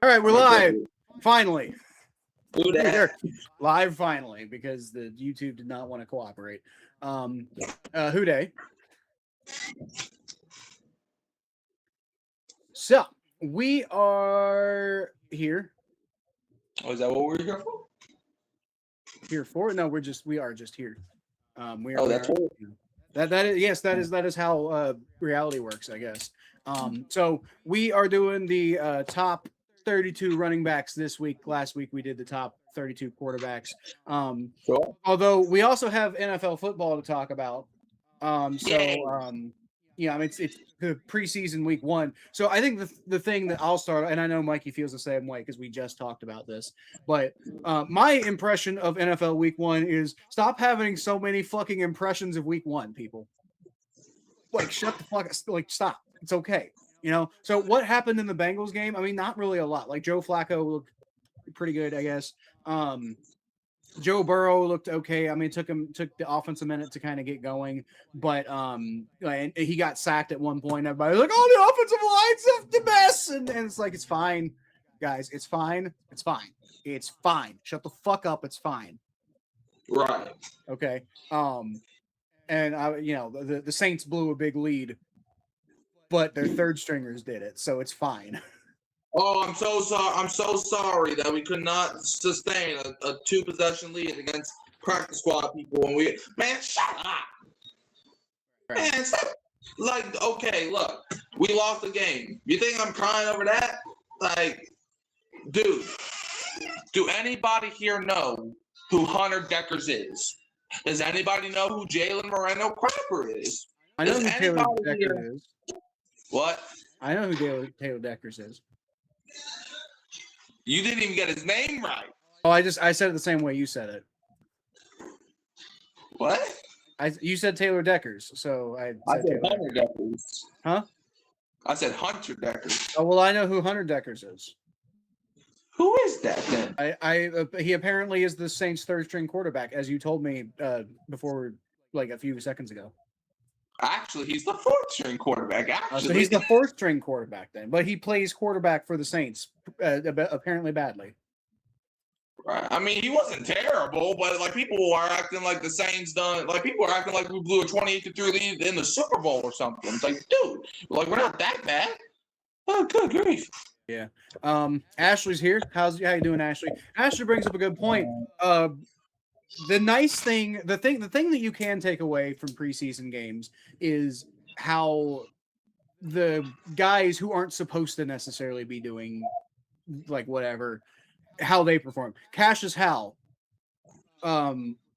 All right, we're live. Finally. Who Dat? Live finally, because the YouTube did not want to cooperate. Who Dat? So we are here. Oh, is that what we're here for? Here for? No, we are just here. That's what. That is how reality works, I guess. So we are doing the top 32 running backs this week. Last week we did the top 32 quarterbacks. Sure. Although we also have NFL football to talk about. It's the preseason week 1. So I think the thing that I'll start, and I know Mikey feels the same way because we just talked about this, but my impression of NFL week 1 is stop having so many fucking impressions of week 1, people. Like, shut the fuck up. Like, stop. It's okay. So what happened in the Bengals game? I mean, not really a lot. Like, Joe Flacco looked pretty good, I guess. Joe Burrow looked okay. I mean, it took the offense a minute to kind of get going, but and he got sacked at one point. Everybody was like, "Oh, the offensive line's the best," and it's like, it's fine, guys. It's fine. It's fine. It's fine. Shut the fuck up. It's fine. Right. Okay. And the Saints blew a big lead, but their third stringers did it, so it's fine. Oh, I'm so sorry. I'm so sorry that we could not sustain a 2-possession lead against practice squad people. And shut up. Right. Man, like, okay, look, we lost the game. You think I'm crying over that? Like, dude, do anybody here know who Hunter Deckers is? Does anybody know who Jalen Moreno-Cropper is? I know who Taylor Deckers is. What? I know who Taylor Deckers is. You didn't even get his name right. Oh, I said it the same way you said it. What? You said Taylor Deckers, so I said Hunter Deckers. Huh? I said Hunter Deckers. Oh, well, I know who Hunter Deckers is. Who is that then? He apparently is the Saints' third string quarterback, as you told me before, like a few seconds ago. Actually, he's the fourth string quarterback. So he's the fourth string quarterback then, but he plays quarterback for the Saints apparently badly. Right. I mean, he wasn't terrible, but like people are acting like the Saints done. Like people are acting like we blew a 28-3 lead in the Super Bowl or something. It's like, dude, like we're not that bad. Oh, good grief. Yeah. Ashley's here. How you doing, Ashley? Ashley brings up a good point. The nice thing, the thing that you can take away from preseason games is how the guys who aren't supposed to necessarily be doing like whatever, how they perform. Cassius Hal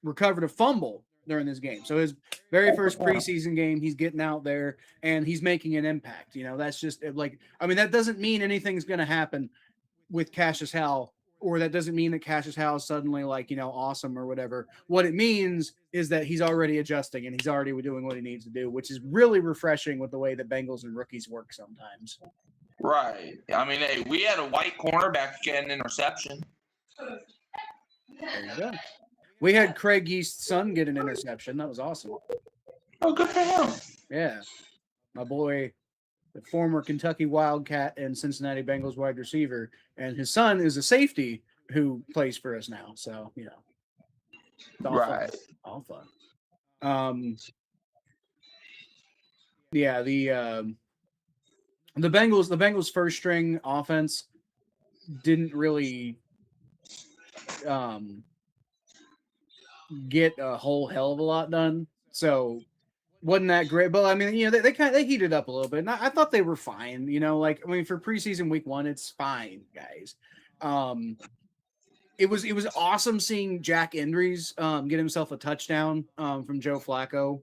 recovered a fumble during this game. So his very first preseason game, he's getting out there and he's making an impact. That's just like, I mean, that doesn't mean anything's going to happen with Cassius Hal, or that doesn't mean that Cassius Hal is suddenly like, awesome or whatever. What it means is that he's already adjusting and he's already doing what he needs to do, which is really refreshing with the way that Bengals and rookies work sometimes. Right. I mean, hey, we had a white cornerback get an interception. There you go. We had Craig Yeast's son get an interception. That was awesome. Oh, good for him. Yeah. My boy, the former Kentucky Wildcat and Cincinnati Bengals wide receiver, and his son is a safety who plays for us now. So, it's all right. Fun. All fun. Yeah, the Bengals first string offense didn't really get a whole hell of a lot done. So wasn't that great, but I mean, they heated up a little bit. And I thought they were fine. For preseason week 1, it's fine, guys. It was awesome seeing Jack Endries get himself a touchdown from Joe Flacco,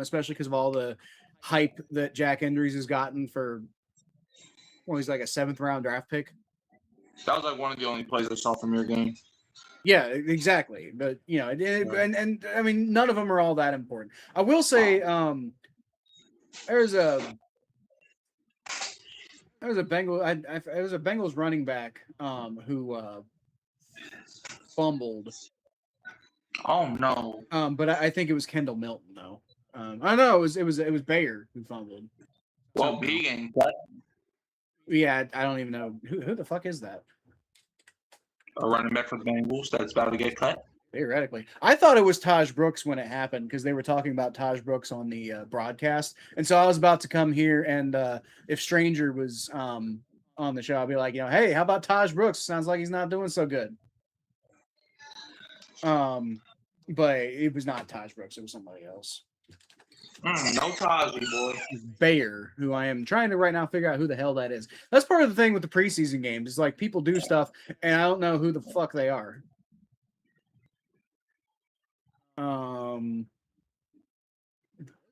especially because of all the hype that Jack Endries has gotten for. Well, he's like a 7th round draft pick. That was like one of the only plays I saw from your game. Yeah, exactly. But and I mean, none of them are all that important. I will say, there's a Bengals running back who fumbled. Oh no. But I think it was Kendall Milton though. I don't know. It was Bayer who fumbled. Well, Began. Yeah, I don't even know who the fuck is that. A running back for the Bengals that's about to get cut. Theoretically, I thought it was Taj Brooks when it happened because they were talking about Taj Brooks on the broadcast, and so I was about to come here and if Stranger was on the show, I'd be like, hey, how about Taj Brooks? Sounds like he's not doing so good. But it was not Taj Brooks; it was somebody else. No Taji, boy. Bayer, who I am trying to right now figure out who the hell that is. That's part of the thing with the preseason games. It's like people do stuff, and I don't know who the fuck they are.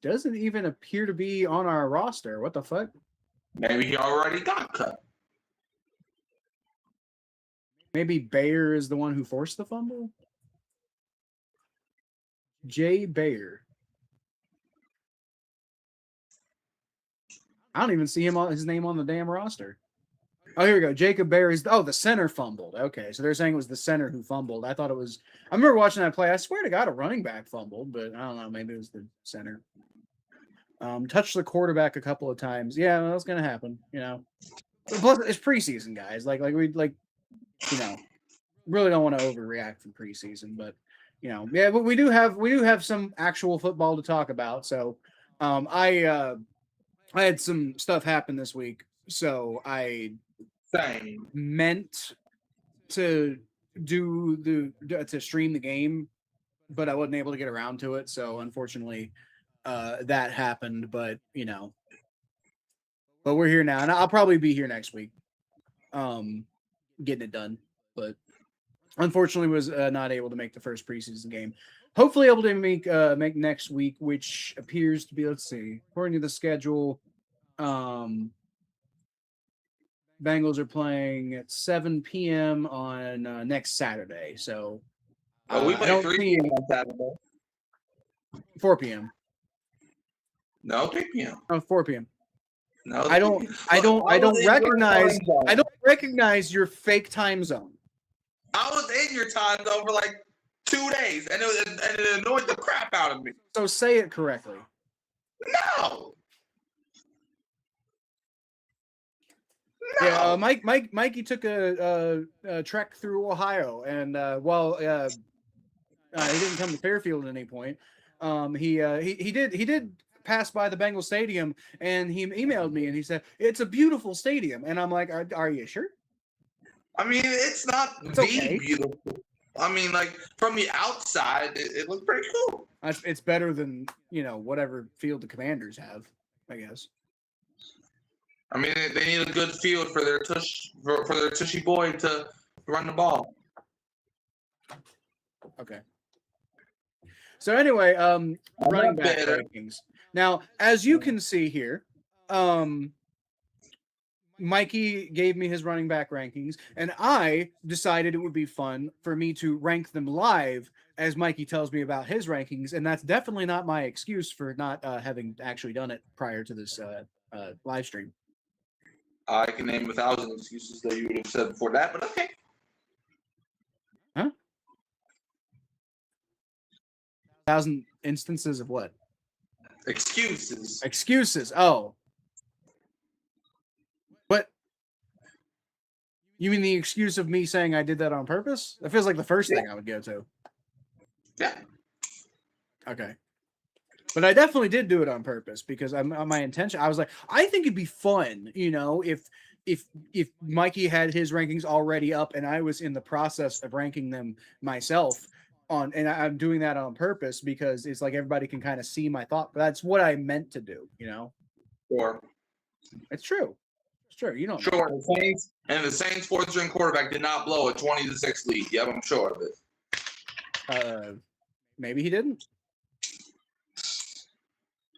Doesn't even appear to be on our roster. What the fuck? Maybe he already got cut. Maybe Bayer is the one who forced the fumble? Jay Bayer. I don't even see his name on the damn roster. Oh, here we go. Jacob Bayer is the center fumbled. Okay, so they're saying it was the center who fumbled. I thought it was. I remember watching that play. I swear to God, a running back fumbled, but I don't know. Maybe it was the center. Touched the quarterback a couple of times. Yeah, that's gonna happen. Plus it's preseason, guys. Like we really don't want to overreact from preseason, but yeah. But we do have some actual football to talk about. So, I had some stuff happen this week, so I meant to to stream the game, but I wasn't able to get around to it. So unfortunately, that happened. But but we're here now, and I'll probably be here next week, getting it done. But unfortunately, was not able to make the first preseason game. Hopefully, able to make next week, which appears to be. Let's see, according to the schedule, Bengals are playing at 7 p.m. on next Saturday. So we play 3 p.m. on Saturday. 4 p.m. No, 3 p.m. Oh, 4 p.m. No, I don't recognize your fake time zone. I was in your time zone for like 2 days, and it annoyed the crap out of me. So say it correctly. No. Yeah, Mikey took a trek through Ohio, and while he didn't come to Fairfield at any point, he did pass by the Bengals stadium, and he emailed me and he said it's a beautiful stadium, and I'm like, are you sure? I mean, it's not okay. Beautiful. I mean, like from the outside, it looks pretty cool. It's better than whatever field the Commanders have, I guess. I mean, they need a good field for their tushy boy to run the ball. Okay. So anyway, running back rankings. Now, as you can see here, Mikey gave me his running back rankings, and I decided it would be fun for me to rank them live as Mikey tells me about his rankings, and that's definitely not my excuse for not having actually done it prior to this live stream. I can name 1,000 excuses that you would have said before that, but okay. Huh? 1,000 instances of what? Excuses. Excuses. Oh. But you mean the excuse of me saying I did that on purpose? That feels like the first thing I would go to. Yeah. Okay. But I definitely did do it on purpose because my intention. I was like, I think it'd be fun, if Mikey had his rankings already up and I was in the process of ranking them myself and I'm doing that on purpose because it's like everybody can kind of see my thought. But that's what I meant to do, Sure. It's true. It's true. Sure. The Saints fourth-string quarterback did not blow a 20-6 lead. Yep, I'm sure of it. Maybe he didn't.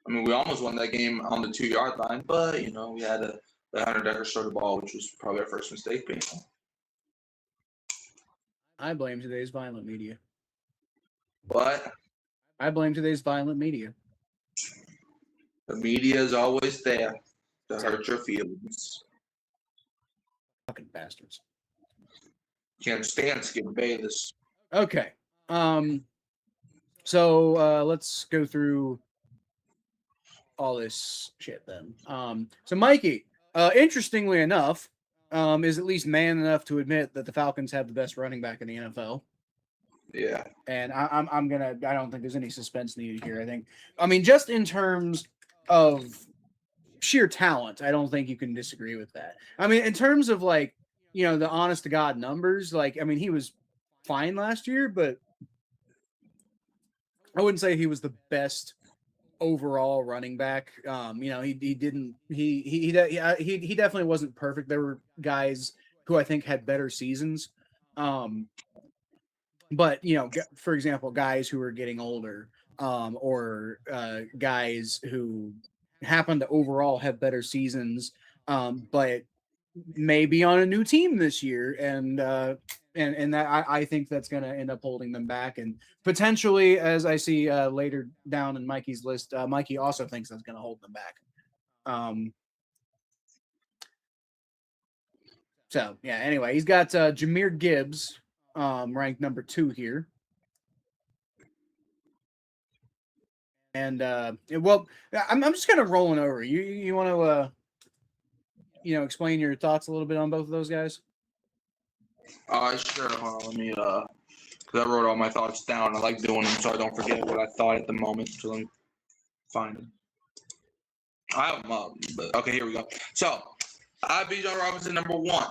I mean, we almost won that game on the 2-yard line, but we had the Hunter Decker throw the ball, which was probably our first mistake. I blame today's violent media. What? I blame today's violent media. The media is always there to hurt your feelings. Fucking bastards. Can't stand Skip Bayless. Okay. So let's go through all this shit then. So Mikey, Interestingly enough, is at least man enough to admit that the Falcons have the best running back in the NFL. Yeah. And I don't think there's any suspense needed here. I mean, just in terms of sheer talent, I don't think you can disagree with that. I mean, in terms of like, the honest to God numbers, like, I mean, he was fine last year, but I wouldn't say he was the best overall running back. He definitely wasn't perfect. There were guys who I think had better seasons. But for example, guys who are getting older, or guys who happen to overall have better seasons, but may be on a new team this year, and that I think that's going to end up holding them back, and potentially, as I see later down in Mikey's list, Mikey also thinks that's going to hold them back. So yeah. Anyway, he's got Jahmyr Gibbs ranked number 2 here. And well, I'm just kind of rolling over. You want to explain your thoughts a little bit on both of those guys? Sure. Hold on, let me because I wrote all my thoughts down. I like doing them so I don't forget what I thought at the moment. So let me find them. I have them up, but okay, here we go. So I have Bijan Robinson number 1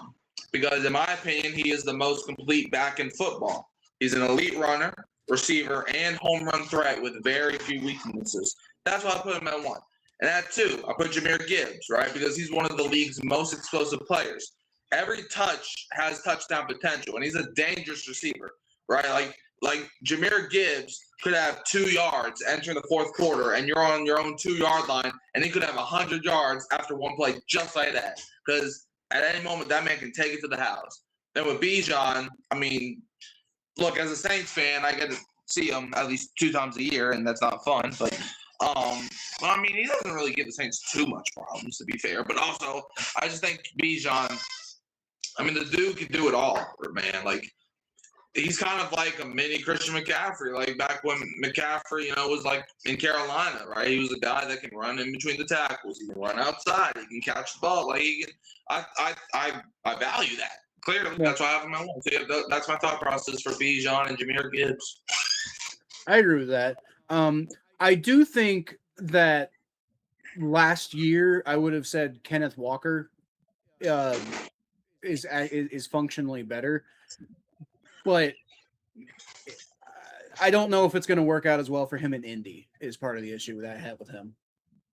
because, in my opinion, he is the most complete back in football. He's an elite runner, receiver, and home run threat with very few weaknesses. That's why I put him at 1. And at 2, I put Jahmyr Gibbs, right? Because he's one of the league's most explosive players. Every touch has touchdown potential, and he's a dangerous receiver, right? Like Jahmyr Gibbs could have 2 yards entering the 4th quarter, and you're on your own 2-yard line, and he could have 100 yards after one play just like that. Because at any moment, that man can take it to the house. Then with Bijan, I mean, look, as a Saints fan, I get to see him at least 2 times a year, and that's not fun. But I mean, he doesn't really give the Saints too much problems, to be fair. But also, I just think Bijan, I mean, the dude can do it all, man. Like, he's kind of like a mini Christian McCaffrey, like back when McCaffrey, was like in Carolina, right? He was a guy that can run in between the tackles. He can run outside. He can catch the ball. Like, I value that. Clearly, that's why I have him at 1. So yeah, that's my thought process for Bijan and Jahmyr Gibbs. I agree with that. I do think that last year I would have said Kenneth Walker is functionally better, but I don't know if it's going to work out as well for him in Indy. Is part of the issue that I have with him.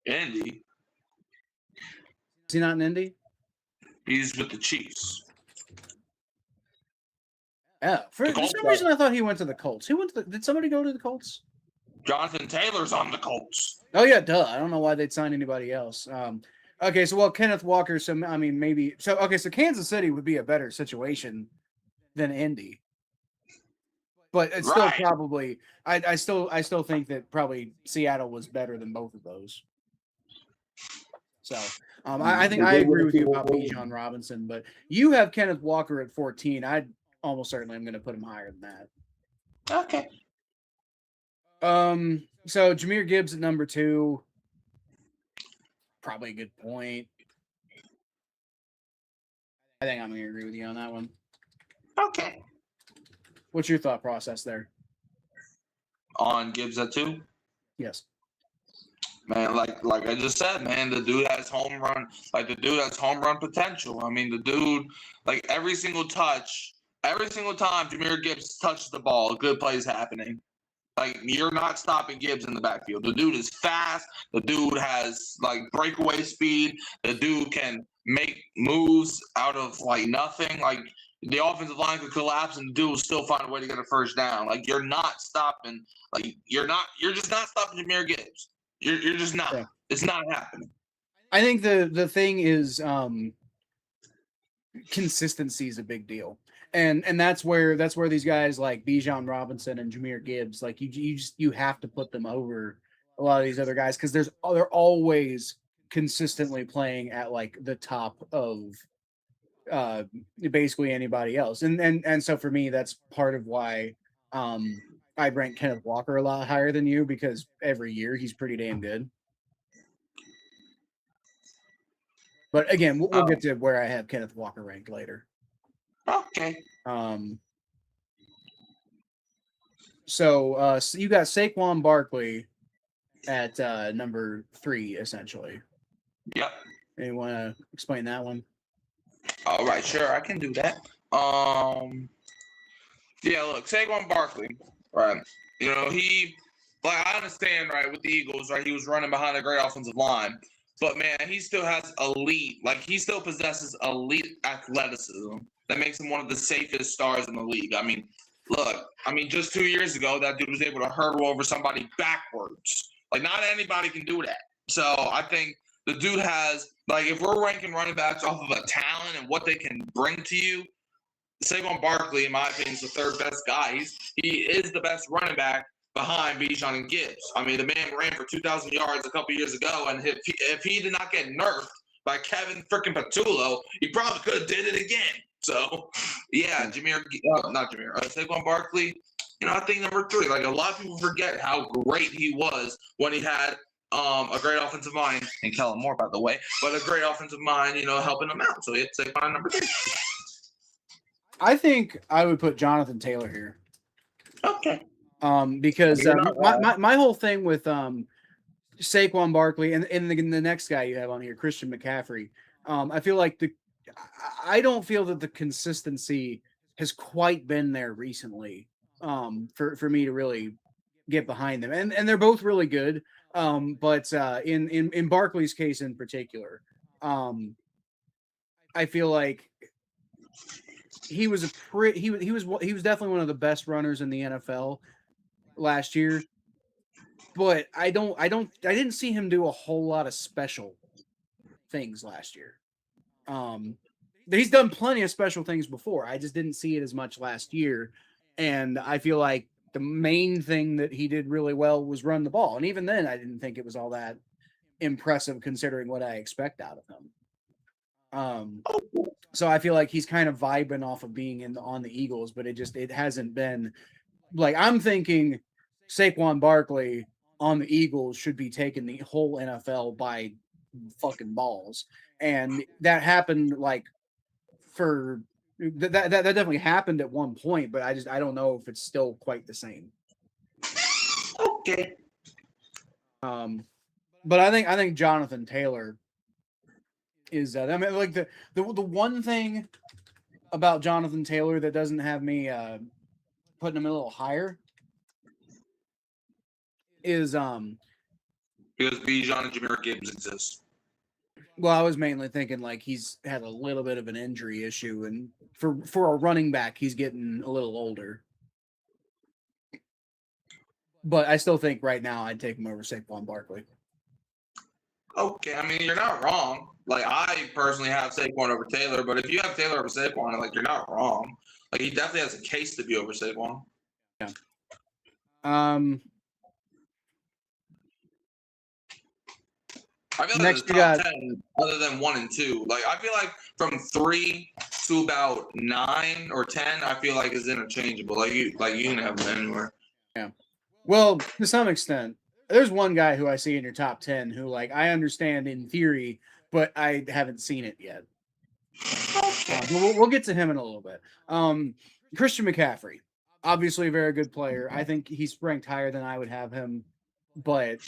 Indy? Is he not in Indy? He's with the Chiefs. Yeah, for some reason I thought he went to the Colts. Did somebody go to the Colts? Jonathan Taylor's on the Colts. Oh yeah, duh. I don't know why they'd sign anybody else. Okay, so Kenneth Walker. So I mean, maybe so. Okay, so Kansas City would be a better situation than Indy, but it's still probably. I still think that probably Seattle was better than both of those. So I think I agree with you about Bijan Robinson, but you have Kenneth Walker at 14. I almost certainly am going to put him higher than that. Okay. So Jahmyr Gibbs at number 2. Probably a good point. I think I'm going to agree with you on that one. Okay. What's your thought process there? On Gibbs at 2? Yes. Man, like I just said, man, the dude has home run potential. I mean, the dude, like every single time Jahmyr Gibbs touches the ball, a good play is happening. Like, you're not stopping Gibbs in the backfield. The dude is fast. The dude has like breakaway speed. The dude can make moves out of like nothing. Like, the offensive line could collapse and the dude will still find a way to get a first down. Like, you're not stopping. Like, you're just not stopping Jahmyr Gibbs. You're just not. Yeah. It's not happening. I think the thing is consistency is a big deal. And that's where these guys like Bijan Robinson and Jahmyr Gibbs, like you have to put them over a lot of these other guys because they're always consistently playing at like the top of basically anybody else. And so for me, that's part of why I rank Kenneth Walker a lot higher than you because every year he's pretty damn good. But again, we'll get to where I have Kenneth Walker ranked later. Okay. So you got Saquon Barkley at number 3, essentially. Yep. You want to explain that one? All right, sure, I can do that. Yeah, look, Saquon Barkley, right? You know, I understand, right, with the Eagles, right, he was running behind a great offensive line, but man, he still has he still possesses elite athleticism that makes him one of the safest stars in the league. I mean, look, just 2 years ago, that dude was able to hurdle over somebody backwards. Like, not anybody can do that. So I think the dude has, if we're ranking running backs off of a talent and what they can bring to you, Saquon Barkley, in my opinion, is the third best guy. He is the best running back behind Bijan and Gibbs. I mean, the man ran for 2,000 yards a couple years ago, and if he did not get nerfed by Kevin freaking Patullo, he probably could have did it again. So, yeah, Saquon Barkley, I think number 3. Like, a lot of people forget how great he was when he had a great offensive mind, and Kellen Moore, by the way, but a great offensive mind, helping him out. So it's Saquon number 3. I think I would put Jonathan Taylor here. Okay. Because my whole thing with Saquon Barkley and the next guy you have on here, Christian McCaffrey, I feel like I don't feel that the consistency has quite been there recently for me to really get behind them. And they're both really good. But in Barkley's case in particular, I feel like he was definitely one of the best runners in the NFL last year, but I didn't see him do a whole lot of special things last year. He's done plenty of special things before. I just didn't see it as much last year, and I feel like the main thing that he did really well was run the ball, and even then, I didn't think it was all that impressive considering what I expect out of him. So I feel like he's kind of vibing off of being on the Eagles, but it hasn't been like, I'm thinking Saquon Barkley on the Eagles should be taking the whole NFL by fucking balls. And that happened that definitely happened at one point, but I don't know if it's still quite the same. Okay. But I think Jonathan Taylor is the one thing about Jonathan Taylor that doesn't have me putting him a little higher is because Bijan and Jahmyr Gibbs exist. Well, I was mainly thinking he's had a little bit of an injury issue, and for a running back, he's getting a little older. But I still think right now I'd take him over Saquon Barkley. Okay, you're not wrong. I personally have Saquon over Taylor, but if you have Taylor over Saquon, you're not wrong. He definitely has a case to be over Saquon. Yeah. I feel like the top 10 other than 1 and 2. I feel like from 3 to about 9 or 10, I feel like is interchangeable. You can have them anywhere. Yeah. Well, to some extent, there's one guy who I see in your top 10 who I understand in theory, but I haven't seen it yet. We'll get to him in a little bit. Christian McCaffrey, obviously a very good player. I think he's ranked higher than I would have him, but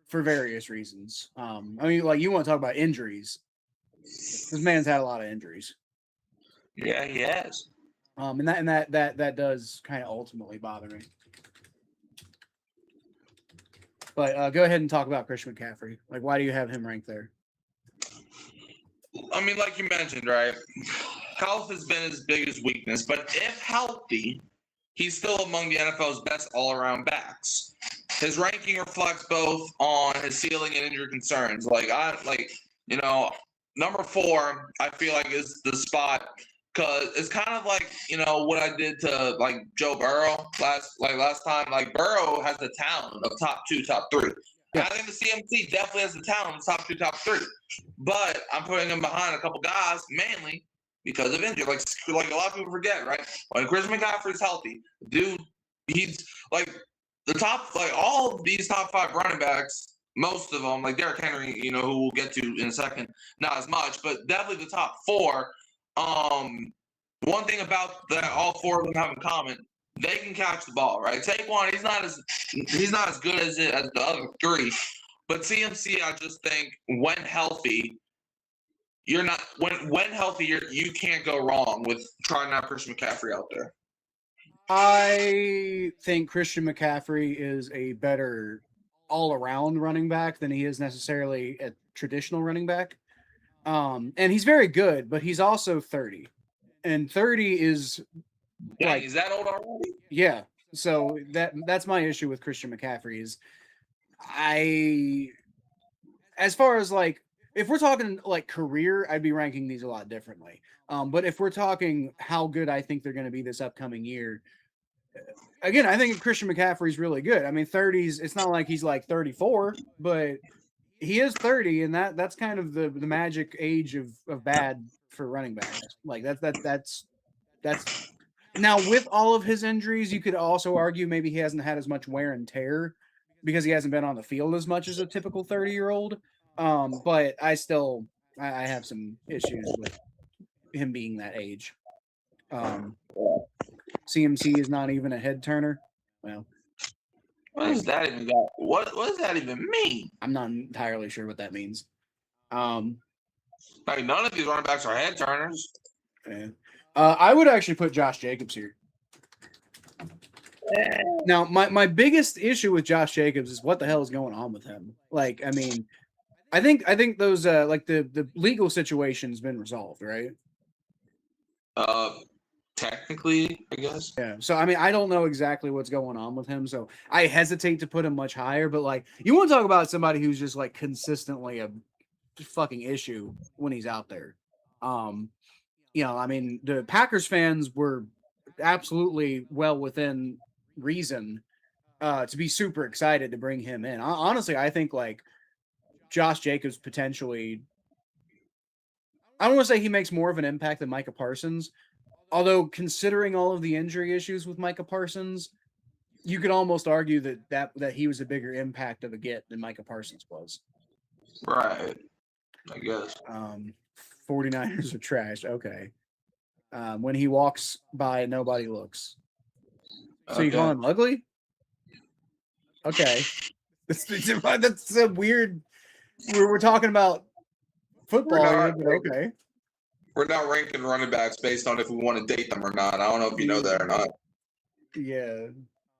for various reasons. You want to talk about injuries. This man's had a lot of injuries. Yeah, he has. And that does kind of ultimately bother me. But go ahead and talk about Christian McCaffrey. Why do you have him ranked there? Like you mentioned, right? Health has been his biggest weakness, but if healthy, he's still among the NFL's best all-around backs. His ranking reflects both on his ceiling and injury concerns. Number 4, I feel like is the spot because it's kind of what I did to Joe Burrow last time. Burrow has the talent of top 2, top 3. Yeah. I think the CMC definitely has the talent of top 2, top 3. But I'm putting him behind a couple guys mainly because of injury. A lot of people forget, right? When Christian McCaffrey's healthy, dude, he's the top, all of these top 5 running backs most of them, like Derrick Henry, who we'll get to in a second, not as much, but definitely the top four. One thing about that all four of them have in common, they can catch the ball, right? Saquon, he's not as good as the other three, but CMC, I just think when healthy, you can't go wrong with trying to have Christian McCaffrey out there. I think Christian McCaffrey is a better all-around running back than he is necessarily a traditional running back. And he's very good, but he's also 30. And 30 is is that old already? Yeah. So that's my issue with Christian McCaffrey is as far as like if we're talking like career, I'd be ranking these a lot differently. But if we're talking how good I think they're going to be this upcoming year, again, I think Christian McCaffrey's really good. I mean, 30s, it's not like he's like 34, but he is 30, and that's kind of the magic age of bad for running backs. Like that's now with all of his injuries, you could also argue maybe he hasn't had as much wear and tear because he hasn't been on the field as much as a typical 30-year-old. But I have some issues with him being that age. CMC is not even a head turner. Well, what does that even got? What does that even mean? I'm not entirely sure what that means. Like none of these running backs are head turners. Yeah. I would actually put Josh Jacobs here. Now, my biggest issue with Josh Jacobs is what the hell is going on with him. Like, I mean, I think those like the legal situation's been resolved, right? Technically, I guess. Yeah. So I mean, I don't know exactly what's going on with him, so I hesitate to put him much higher. But like, you want to talk about somebody who's just like consistently a fucking issue when he's out there. I mean, the Packers fans were absolutely well within reason to be super excited to bring him in. Honestly, I think like Josh Jacobs potentially, I don't want to say he makes more of an impact than Micah Parsons, although considering all of the injury issues with Micah Parsons, you could almost argue that he was a bigger impact of a get than Micah Parsons was. Right. I guess. 49ers are trash. Okay. When he walks by, nobody looks. So you call him ugly? Okay. That's so weird. We're talking about football here, but okay. We're not ranking running backs based on if we want to date them or not. I don't know if you know that or not. Yeah.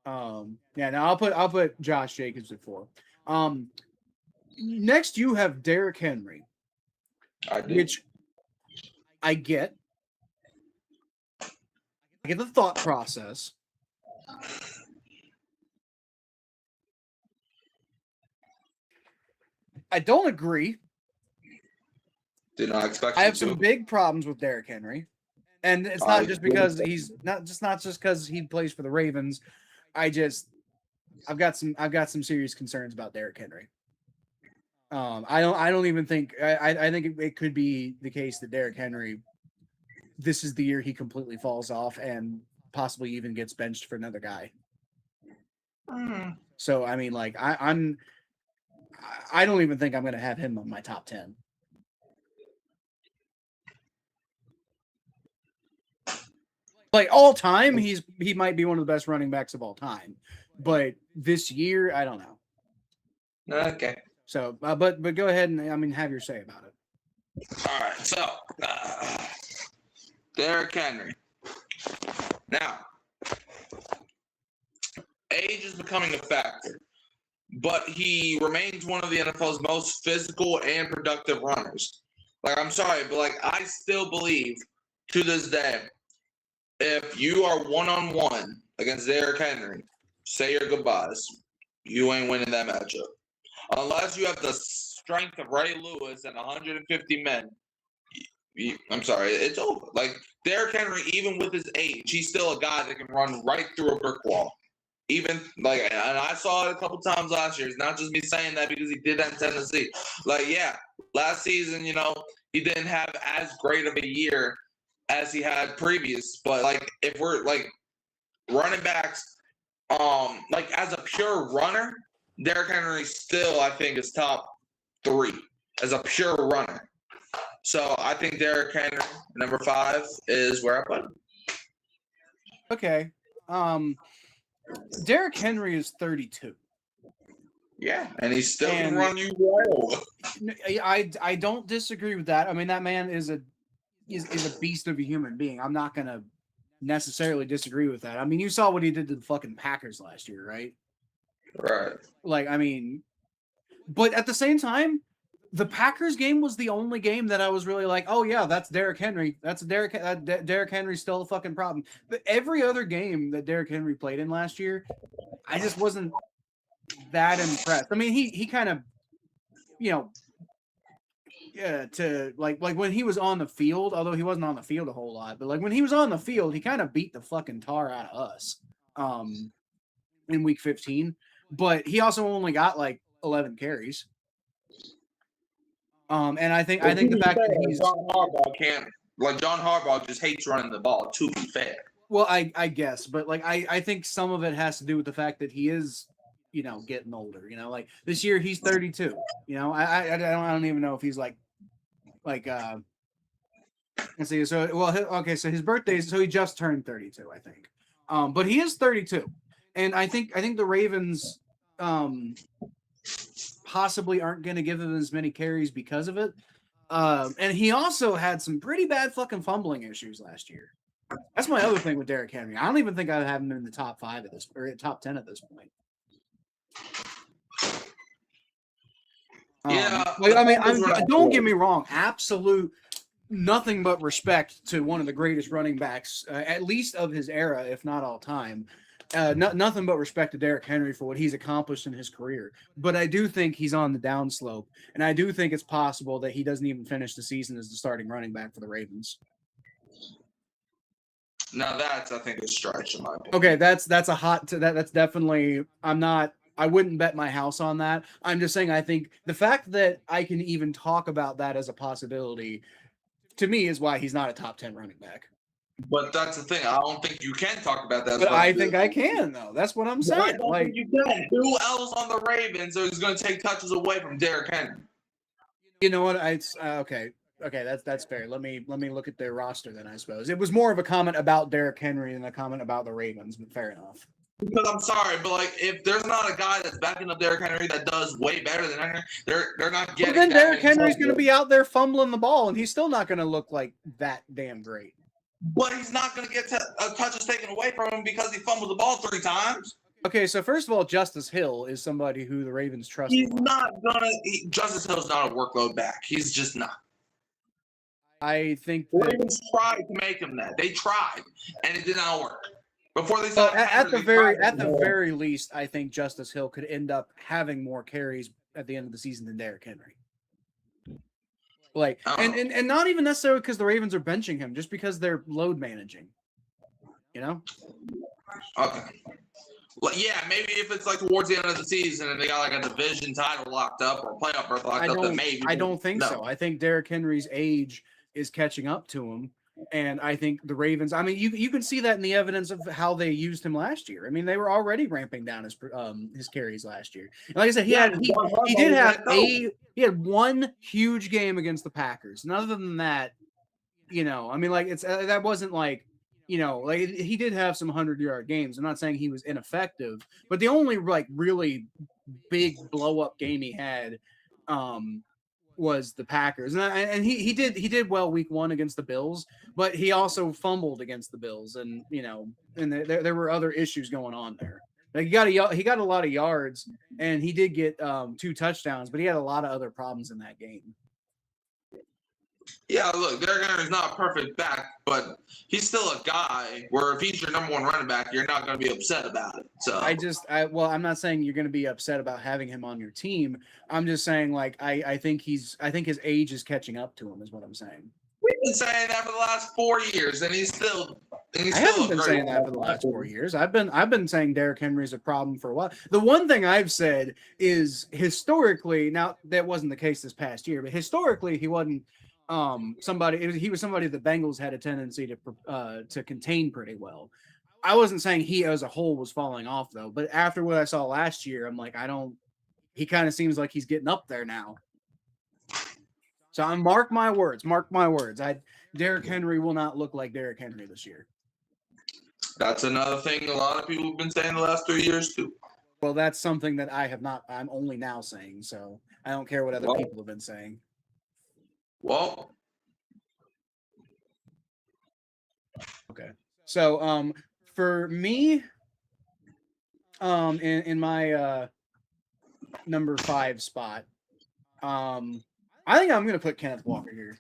No, I'll put Josh Jacobs at 4. Next you have Derrick Henry. Which I get. I get the thought process. I don't agree. Did not expect. I have some big problems with Derrick Henry, and it's not just because he's not just because he plays for the Ravens. I've got some serious concerns about Derrick Henry. I don't even think I think it could be the case that Derrick Henry, this is the year he completely falls off and possibly even gets benched for another guy. So I mean, like I don't even think I'm going to have him on my top 10. Like all time, he might be one of the best running backs of all time, but this year, I don't know. Okay. So, but go ahead and have your say about it. All right. So, Derrick Henry. Now, age is becoming a factor, but he remains one of the NFL's most physical and productive runners. Like, I'm sorry, but like I still believe to this day, if you are one-on-one against Derrick Henry, say your goodbyes. You ain't winning that matchup. Unless you have the strength of Ray Lewis and 150 men, I'm sorry, it's over. Like, Derrick Henry, even with his age, he's still a guy that can run right through a brick wall. Even, like, and I saw it a couple times last year. It's not just me saying that because he did that in Tennessee. Like, yeah, last season, he didn't have as great of a year as he had previous. But, like, if we're, like, running backs, like, as a pure runner, Derrick Henry still, I think, is top 3 as a pure runner. So I think Derrick Henry, number 5, is where I put him. Okay. Derrick Henry is 32. Yeah, and he still can run you well. I don't disagree with that. I mean, that man is a beast of a human being. I'm not gonna necessarily disagree with that. I mean, you saw what he did to the fucking Packers last year, right? Right. Like, I mean, but at the same time, the Packers game was the only game that I was really like, oh yeah, that's Derrick Henry. That's Derrick Henry's still a fucking problem. But every other game that Derrick Henry played in last year, I just wasn't that impressed. I mean, he kind of, you know, to like when he was on the field, although he wasn't on the field a whole lot, but like when he was on the field, he kind of beat the fucking tar out of us in week 15. But he also only got like 11 carries. And I think the fact that he's John Harbaugh just hates running the ball, to be fair. Well, I guess, but like I think some of it has to do with the fact that he is, you know, getting older. You know, like this year he's 32. You know, I don't even know if he's like let's see. So okay, so his birthday, so he just turned 32, I think. But he is 32, and I think the Ravens possibly aren't going to give him as many carries because of it. And he also had some pretty bad fucking fumbling issues last year. That's my other thing with Derrick Henry. I don't even think I have him in the top 5 at this, or top 10 at this point. Yeah, I mean, don't get me wrong. Absolute nothing but respect to one of the greatest running backs, at least of his era, if not all time. Nothing but respect to Derrick Henry for what he's accomplished in his career. But I do think he's on the downslope, and I do think it's possible that he doesn't even finish the season as the starting running back for the Ravens. Now that's, I think, a stretch in my opinion. Okay, that's a hot. That's definitely. I wouldn't bet my house on that. I'm just saying I think the fact that I can even talk about that as a possibility, to me, is why he's not a top 10 running back. But that's the thing. I don't think you can talk about that. But I think I can, though. That's what I'm saying. Like, you can. Who else on the Ravens is going to take touches away from Derrick Henry? You know what? Okay. That's fair. Let me look at their roster then. I suppose it was more of a comment about Derrick Henry than a comment about the Ravens. But fair enough. Because I'm sorry, but like if there's not a guy that's backing up Derrick Henry that does way better than Henry, they're not getting. But then Derrick Henry's going to be out there fumbling the ball, and he's still not going to look like that damn great. But he's not going to get touches taken away from him because he fumbled the ball 3 times. Okay, so first of all, Justice Hill is somebody who the Ravens trust. He's not gonna. Justice Hill's not a workload back. He's just not. I think the Ravens tried to make him that. They tried, and it did not work. Before they started, at the very least, I think Justice Hill could end up having more carries at the end of the season than Derrick Henry. Like, and not even necessarily because the Ravens are benching him, just because they're load managing. You know? Okay. Well, yeah, maybe if it's like towards the end of the season and they got like a division title locked up or playoff berth locked up, then maybe. I don't think so. I think Derrick Henry's age is catching up to him. And I think the Ravens, I mean, you can see that in the evidence of how they used him last year. I mean, they were already ramping down his carries last year. And like I said, he had one huge game against the Packers. And other than that, you know, I mean, like that wasn't like, you know, like he did have some 100-yard games. I'm not saying he was ineffective, but the only like really big blow up game he had was the Packers, and he did well week 1 against the Bills, but he also fumbled against the Bills, and you know, and there were other issues going on there. Like he got a lot of yards, and he did get 2 touchdowns, but he had a lot of other problems in that game. Yeah, look, Derrick Henry's not a perfect back, but he's still a guy where if he's your number 1 running back, you're not going to be upset about it. So I'm not saying you're going to be upset about having him on your team. I'm just saying, like, I think his age is catching up to him, is what I'm saying. We've been saying that for the last 4 years, and he's still. I haven't been saying that for the last 4 years. I've been saying Derrick Henry is a problem for a while. The one thing I've said is historically, now that wasn't the case this past year, but historically he wasn't. He was somebody the Bengals had a tendency to contain pretty well. I wasn't saying he as a whole was falling off though, but after what I saw last year, I'm like, I don't he kind of seems like he's getting up there now. So I'm mark my words. Derrick Henry will not look like Derrick Henry this year. That's another thing a lot of people have been saying the last 3 years too. Well, that's something that I have not. I'm only now saying, so I don't care what other people have been saying. Well, okay. So, for me, in my number 5 spot, I think I'm gonna put Kenneth Walker here.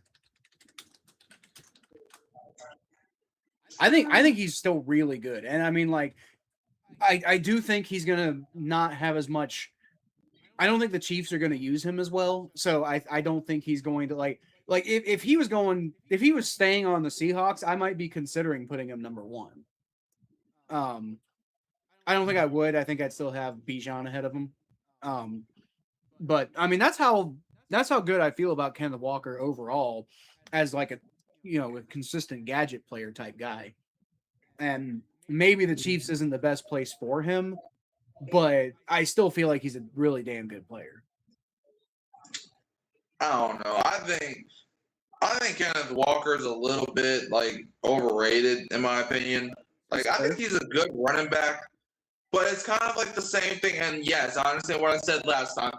I think he's still really good, and I mean, like, I do think he's gonna not have as much. I don't think the Chiefs are gonna use him as well, so I don't think he's going to like if he was staying on the Seahawks, I might be considering putting him number 1. I don't think I would. I think I'd still have Bijan ahead of him. But I mean, that's how good I feel about Kenneth Walker overall, as like a consistent gadget player type guy. And maybe the Chiefs isn't the best place for him, but I still feel like he's a really damn good player. I don't know. I think Kenneth Walker is a little bit like overrated in my opinion. Like I think he's a good running back, but it's kind of like the same thing. And yes, I understand what I said last time,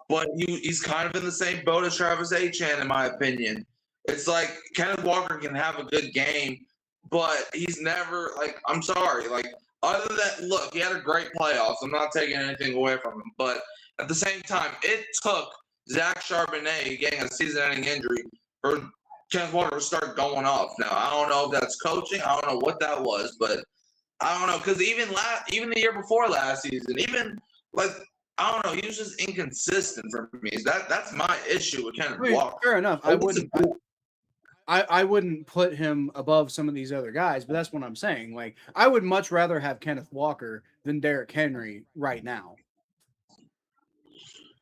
but he's kind of in the same boat as Travis Etienne in my opinion. It's like Kenneth Walker can have a good game, but he's never like. I'm sorry, like other than look, he had a great playoffs. I'm not taking anything away from him, but at the same time, it took Zach Charbonnet getting a season-ending injury for Kenneth Walker to start going off. Now I don't know if that's coaching. I don't know what that was, but I don't know because even the year before last season, even like I don't know, he was just inconsistent for me. That's my issue with Kenneth Walker. Fair enough. I wouldn't put him above some of these other guys, but that's what I'm saying. Like, I would much rather have Kenneth Walker than Derrick Henry right now.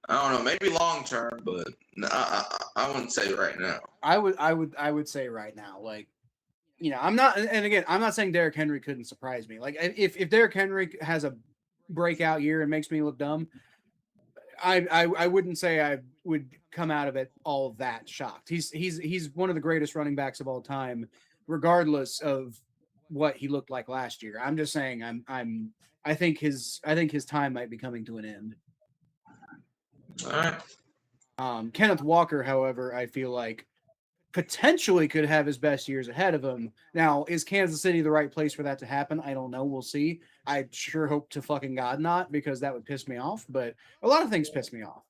I don't know, maybe long term, but I wouldn't say right now. I would say right now, like, I'm not, and again, I'm not saying Derrick Henry couldn't surprise me. Like, if Derrick Henry has a breakout year and makes me look dumb, I wouldn't say I would come out of it all that shocked. He's one of the greatest running backs of all time, regardless of what he looked like last year. I'm just saying I think his time might be coming to an end. All right. Kenneth Walker, however, I feel like potentially could have his best years ahead of him. Now, is Kansas City the right place for that to happen? I don't know. We'll see. I sure hope to fucking God not, because that would piss me off. But a lot of things piss me off.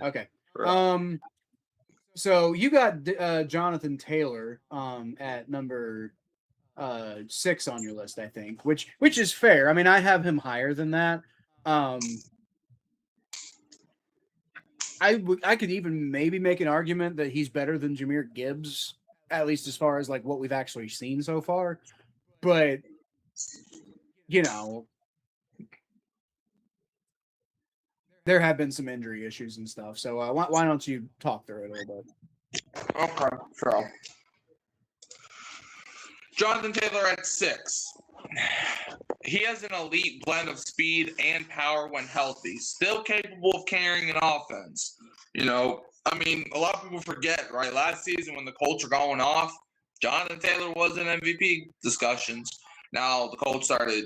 Okay. So you got Jonathan Taylor at number 6 on your list, I think, which is fair. I mean, I have him higher than that. I could even maybe make an argument that he's better than Jahmyr Gibbs, at least as far as like what we've actually seen so far. But there have been some injury issues and stuff. So why don't you talk through it a little bit? Okay, sure. Jonathan Taylor at 6. He has an elite blend of speed and power when healthy, still capable of carrying an offense. I mean, a lot of people forget, right? Last season when the Colts were going off, Jonathan Taylor was in MVP discussions. Now the Colts started,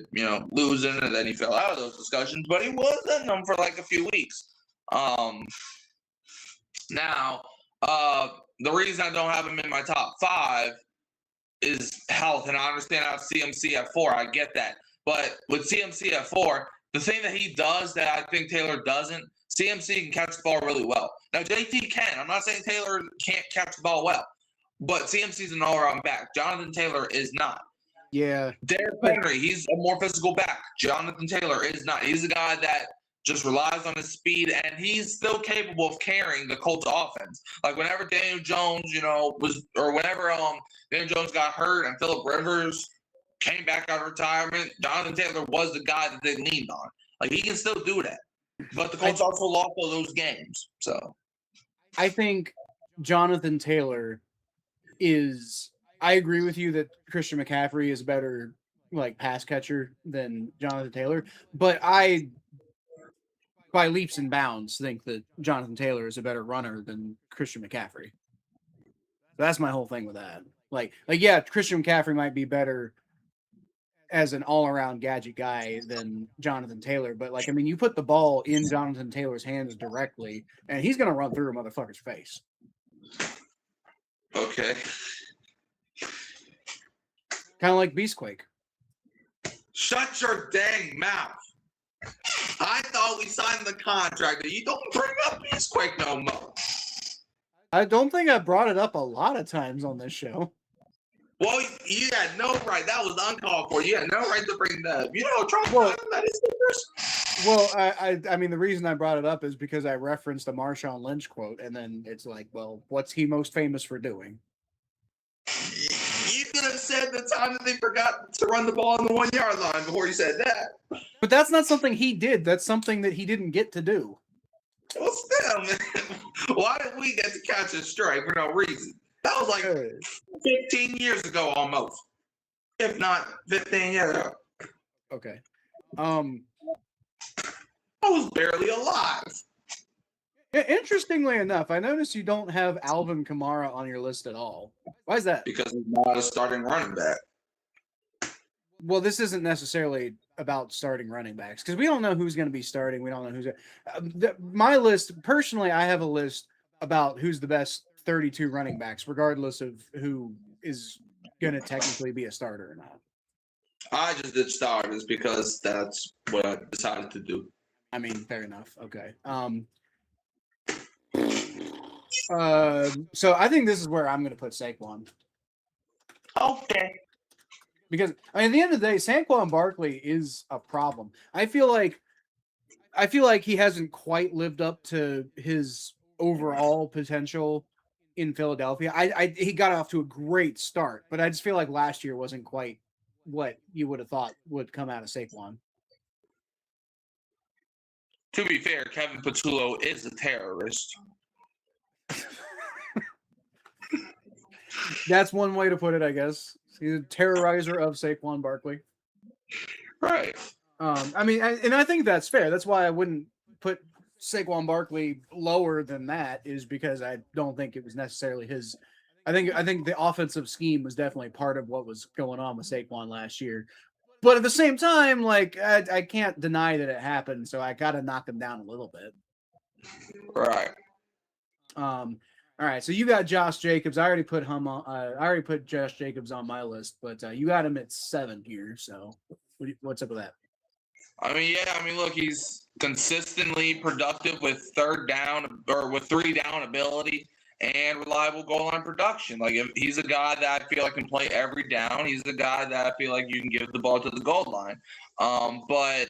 losing, and then he fell out of those discussions, but he was in them for like a few weeks. Now, the reason I don't have him in my top 5 is health, and I understand I have CMC at 4. I get that. But with CMC at 4, the thing that he does that I think Taylor doesn't, CMC can catch the ball really well. Now, JT can. I'm not saying Taylor can't catch the ball well, but CMC's an all-around back. Jonathan Taylor is not. Yeah. Derrick Henry, he's a more physical back. Jonathan Taylor is not. He's a guy that just relies on his speed, and he's still capable of carrying the Colts offense. Like whenever Daniel Jones, whenever Daniel Jones got hurt and Phillip Rivers came back out of retirement, Jonathan Taylor was the guy that they leaned on. Like he can still do that. But the Colts also lost all those games. So I think Jonathan Taylor I agree with you that Christian McCaffrey is better like pass catcher than Jonathan Taylor, but I by leaps and bounds think that Jonathan Taylor is a better runner than Christian McCaffrey. That's my whole thing with that. Like yeah, Christian McCaffrey might be better as an all-around gadget guy than Jonathan Taylor, but like I mean, you put the ball in Jonathan Taylor's hands directly, and he's gonna run through a motherfucker's face. Okay. Kind of like Beastquake. Shut your dang mouth. I thought we signed the contract. You don't bring up Beastquake no more. I don't think I brought it up a lot of times on this show. Well, you had no right. That was uncalled for. You had no right to bring that up. You know, Trump that is stickers. Well, I mean, the reason I brought it up is because I referenced a Marshawn Lynch quote, and then it's like, well, what's he most famous for doing? You could have said the time that they forgot to run the ball on the 1 yard line before you said that. But that's not something he did. That's something that he didn't get to do. Well, still, man. Why did we get to catch a strike for no reason? That was like 15 years ago almost. If not 15 years ago. Okay. I was barely alive. Interestingly enough, I noticed you don't have Alvin Kamara on your list at all. Why is that? Because he's not a starting running back. Well, this isn't necessarily about starting running backs because we don't know who's going to be starting. We don't know who's my list. Personally, I have a list about who's the best 32 running backs, regardless of who is going to technically be a starter or not. I just did starters because that's what I decided to do. I mean, fair enough. Okay. So I think this is where I'm going to put Saquon. Okay. Because I mean, at the end of the day, Saquon Barkley is a problem. I feel like he hasn't quite lived up to his overall potential in Philadelphia. He got off to a great start, but I just feel like last year wasn't quite what you would have thought would come out of Saquon. To be fair, Kevin Patullo is a terrorist. That's one way to put it, I guess. He's a terrorizer of Saquon Barkley. Right. I mean, and I think that's fair. That's why I wouldn't put Saquon Barkley lower than that, is because I don't think it was necessarily his. I think the offensive scheme was definitely part of what was going on with Saquon last year. But at the same time, like I can't deny that it happened, so I got to knock him down a little bit. Right. All right, so you got Josh Jacobs. I already put him on. I already put Josh Jacobs on my list, but you got him at 7 here. So, what's up with that? I mean, look, he's consistently productive with 3rd down or with 3 down ability and reliable goal line production. Like, if he's a guy that I feel like can play every down. He's a guy that I feel like you can give the ball to the goal line. But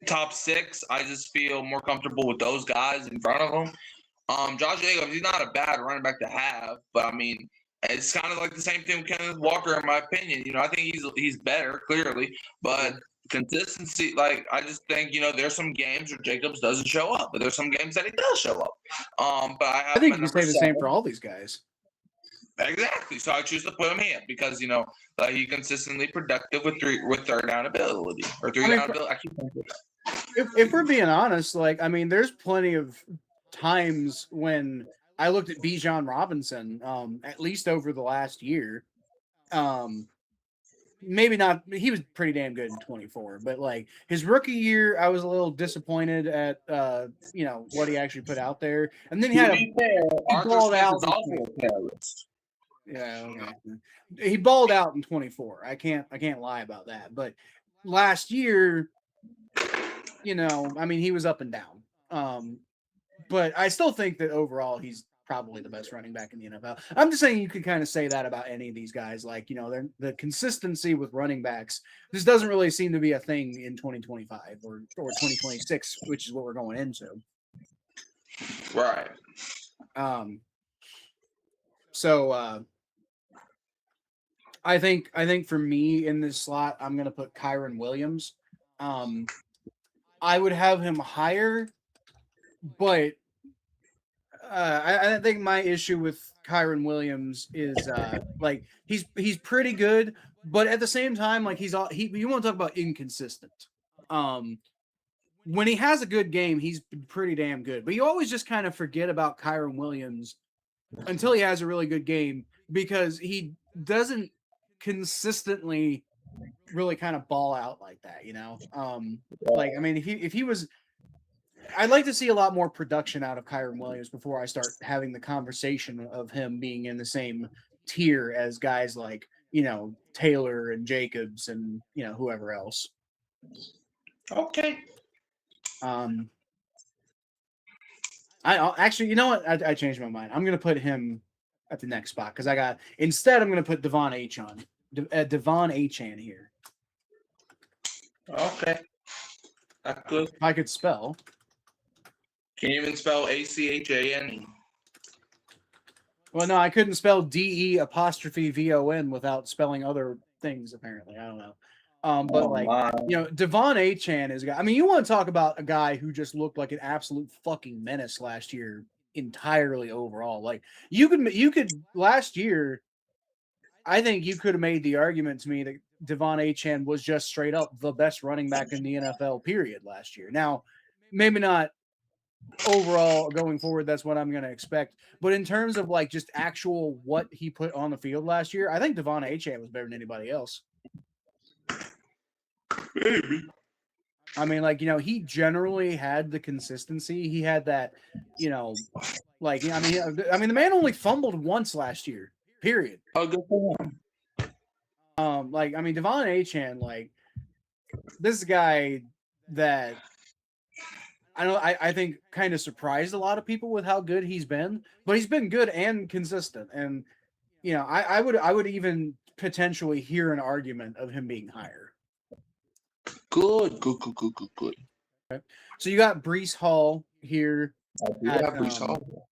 top 6, I just feel more comfortable with those guys in front of him. Josh Jacobs, he's not a bad running back to have, but I mean, it's kind of like the same thing with Kenneth Walker, in my opinion. You know, I think he's better, clearly, but consistency, like, I just think, you know, there's some games where Jacobs doesn't show up, but there's some games that he does show up. But I think you can say the same for all these guys. Exactly. So I choose to put him here because, you know, he's consistently productive with 3rd down ability or 3 down ability. If we're being honest, like, I mean, there's plenty of times when I looked at Bijan Robinson, at least over the last year. Maybe not, he was pretty damn good in 24, but like his rookie year, I was a little disappointed at you know, what he actually put out there. And then he had he balled out. Yeah, okay. He balled out in 24. I can't lie about that. But last year, you know, I mean, he was up and down. But I still think that overall he's probably the best running back in the NFL. I'm just saying you could kind of say that about any of these guys. Like, you know, the consistency with running backs, this doesn't really seem to be a thing in 2025 or 2026, which is what we're going into. Right. So I think for me in this slot, I'm going to put Kyron Williams. I would have him higher, but I think my issue with Kyron Williams is like he's pretty good, but at the same time, like you want to talk about inconsistent. When he has a good game, he's pretty damn good. But you always just kind of forget about Kyron Williams until he has a really good game because he doesn't consistently really kind of ball out like that, you know? Like I mean, if he was, I'd like to see a lot more production out of Kyron Williams before I start having the conversation of him being in the same tier as guys like, you know, Taylor and Jacobs and, you know, whoever else. Okay. I actually, you know what? I changed my mind. I'm gonna put him at the next spot because I'm gonna put Devon Achane here. Okay. That's good. If I could spell. Can you even spell ACHANE? Well, no, I couldn't spell DE''VON without spelling other things. Apparently, I don't know. But you know, Devon Achane is a guy. I mean, you want to talk about a guy who just looked like an absolute fucking menace last year, entirely overall. Like you could last year. I think you could have made the argument to me that Devon Achane was just straight up the best running back in the NFL. Period last year. Now, maybe not overall going forward. That's what I'm going to expect. But in terms of like just actual what he put on the field last year, I think Devon Achane was better than anybody else. Maybe. I mean, like, you know, he generally had the consistency. He had that, you know, like, I mean, the man only fumbled once last year, period. Oh, good for him. Like, I mean, Devon Achane, like, this guy that I think kind of surprised a lot of people with how good he's been, but he's been good and consistent. And, you know, I would even potentially hear an argument of him being higher. Good. Okay. So you got Breece Hall here. Breece Hall.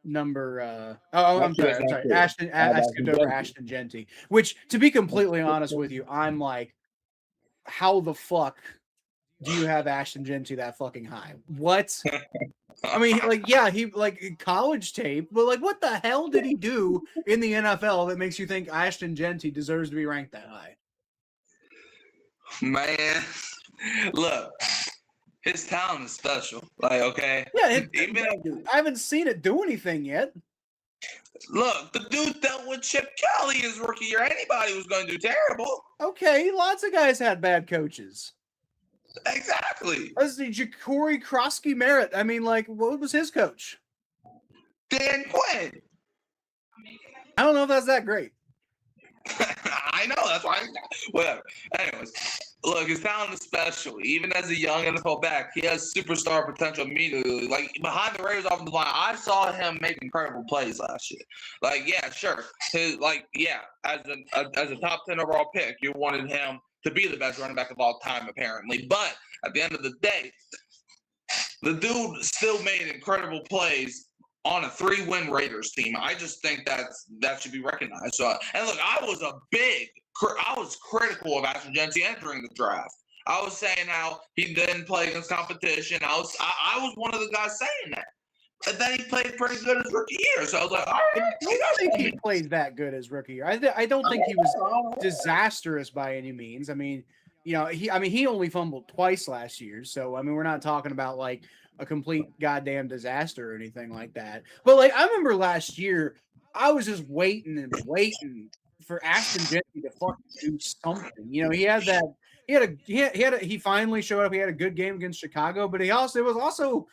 Number I'm sorry. Ashton Genty. Which, to be completely honest with you, I'm like, how the fuck do you have Ashton Genty that fucking high? What? I mean, like, yeah, he like college tape, but like, what the hell did he do in the NFL that makes you think Ashton Genty deserves to be ranked that high? Man, look, his talent is special. Like, okay, yeah, I haven't seen it do anything yet. Look, the dude dealt with Chip Kelly his rookie year. Anybody was going to do terrible. Okay, lots of guys had bad coaches. Exactly. That's the Ja'Cory Krosky Merritt. I mean, like, what was his coach? Dan Quinn. I don't know if that's that great. I know, that's why. Whatever. Anyways, look, his talent is special. Even as a young NFL back, he has superstar potential immediately. Like, behind the Raiders offensive line, I saw him make incredible plays last year. Like, yeah, sure. As a top 10 overall pick, you wanted him to be the best running back of all time, apparently. But at the end of the day, the dude still made incredible plays on a 3-win Raiders team. I just think that should be recognized. So, and look, I was critical of Ashton Genty entering the draft. I was saying how he didn't play against competition. I was one of the guys saying that. And then he played pretty good his rookie year. So I was like, all right. I don't think he played that good his rookie year. I don't think he was disastrous by any means. I mean, you know, he only fumbled twice last year. So, I mean, we're not talking about like a complete goddamn disaster or anything like that. But like, I remember last year, I was just waiting for Ashton Genty to fucking do something. You know, he finally showed up. He had a good game against Chicago, but it was also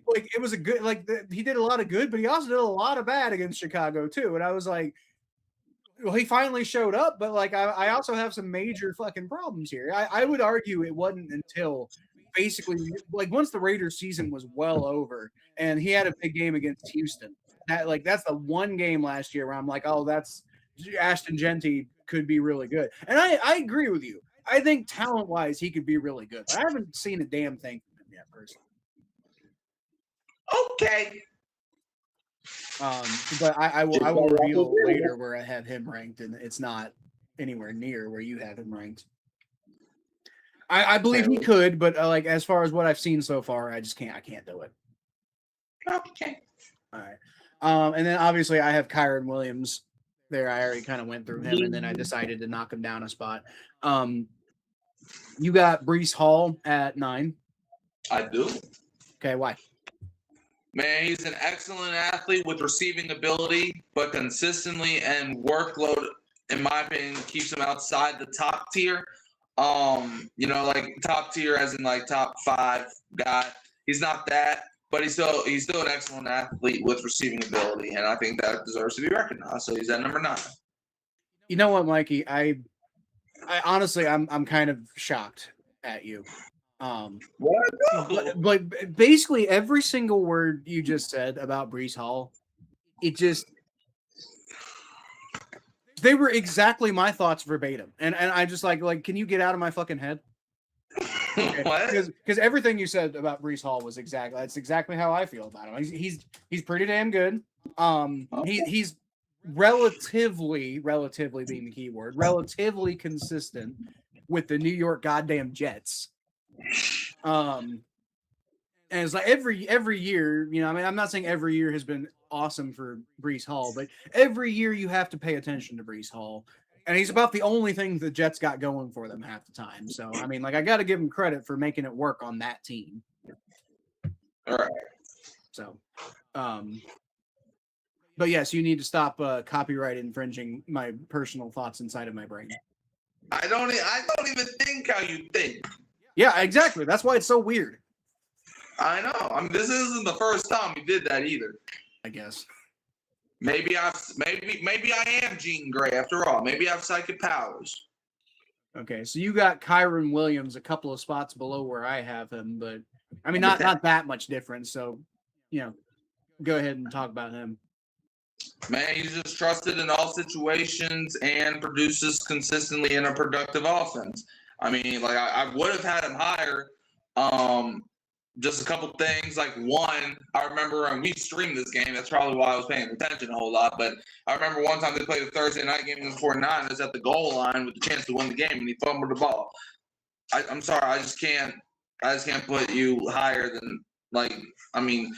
like, it was a good, like, he did a lot of good, but he also did a lot of bad against Chicago too. And I was like, well, he finally showed up, but like, I also have some major fucking problems here. I would argue it wasn't until basically, like, once the Raiders season was well over and he had a big game against Houston, that's the one game last year where I'm like, oh, that's Ashton Genty could be really good. And I agree with you. I think talent wise, he could be really good, but I haven't seen a damn thing from him yet, personally. Okay. But I will reveal later where I have him ranked, and it's not anywhere near where you have him ranked. I believe he could, but like, as far as what I've seen so far, I can't do it. Okay. All right. And then obviously I have Kyron Williams there. I already kind of went through him, and then I decided to knock him down a spot. You got Breece Hall at 9. I do. Okay, why? Man, he's an excellent athlete with receiving ability, but consistently and workload, in my opinion, keeps him outside the top tier. Like top tier as in like top 5 guy. He's not that, but he's still an excellent athlete with receiving ability, and I think that deserves to be recognized. So he's at number 9. You know what, Mikey? I honestly, I'm kind of shocked at you. But basically every single word you just said about Breece Hall, they were exactly my thoughts verbatim, and I just like, can you get out of my fucking head? Okay. What? Because everything you said about Breece Hall was that's exactly how I feel about him. He's pretty damn good. He's relatively being the key word, relatively consistent with the New York goddamn Jets. And it's like every year, I mean, I'm not saying every year has been awesome for Breece Hall, but every year you have to pay attention to Breece Hall. And he's about the only thing the Jets got going for them half the time. So, I mean, like, I got to give him credit for making it work on that team. All right. So, but yes, you need to stop copyright infringing my personal thoughts inside of my brain. I don't even think how you think. Yeah, exactly. That's why it's so weird. I know. I mean, this isn't the first time you did that either. I guess. Maybe I am Jean Grey after all. Maybe I have psychic powers. Okay, so you got Kyron Williams a couple of spots below where I have him, but I mean not that much difference. So, go ahead and talk about him. Man, he's just trusted in all situations and produces consistently in a productive offense. I mean, like I would have had him higher. Just a couple things. Like one, I remember, and we streamed this game. That's probably why I was paying attention a whole lot. But I remember one time they played a Thursday night game against the 49ers at the goal line with the chance to win the game, and he fumbled the ball. I'm sorry, I just can't put you higher than the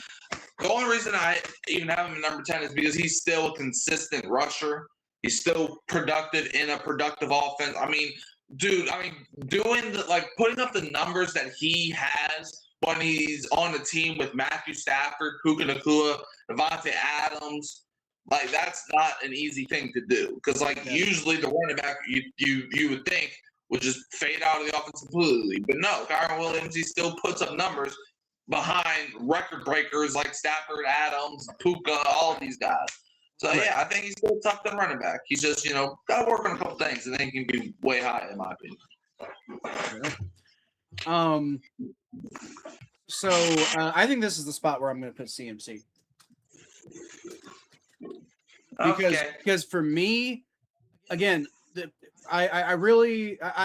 only reason I even have him at number 10 is because he's still a consistent rusher. He's still productive in a productive offense. I mean, dude, putting up the numbers that he has when he's on the team with Matthew Stafford, Puka Nacua, Devontae Adams, like that's not an easy thing to do. Because usually the running back you would think would just fade out of the offense completely. But no, Kyron Williams, he still puts up numbers behind record breakers like Stafford, Adams, Puka, all of these guys. So yeah, I think he's still tough to running back. He's just, gotta work on a couple things and then he can be way high in my opinion. So I think this is the spot where I'm going to put CMC. Because for me, again, I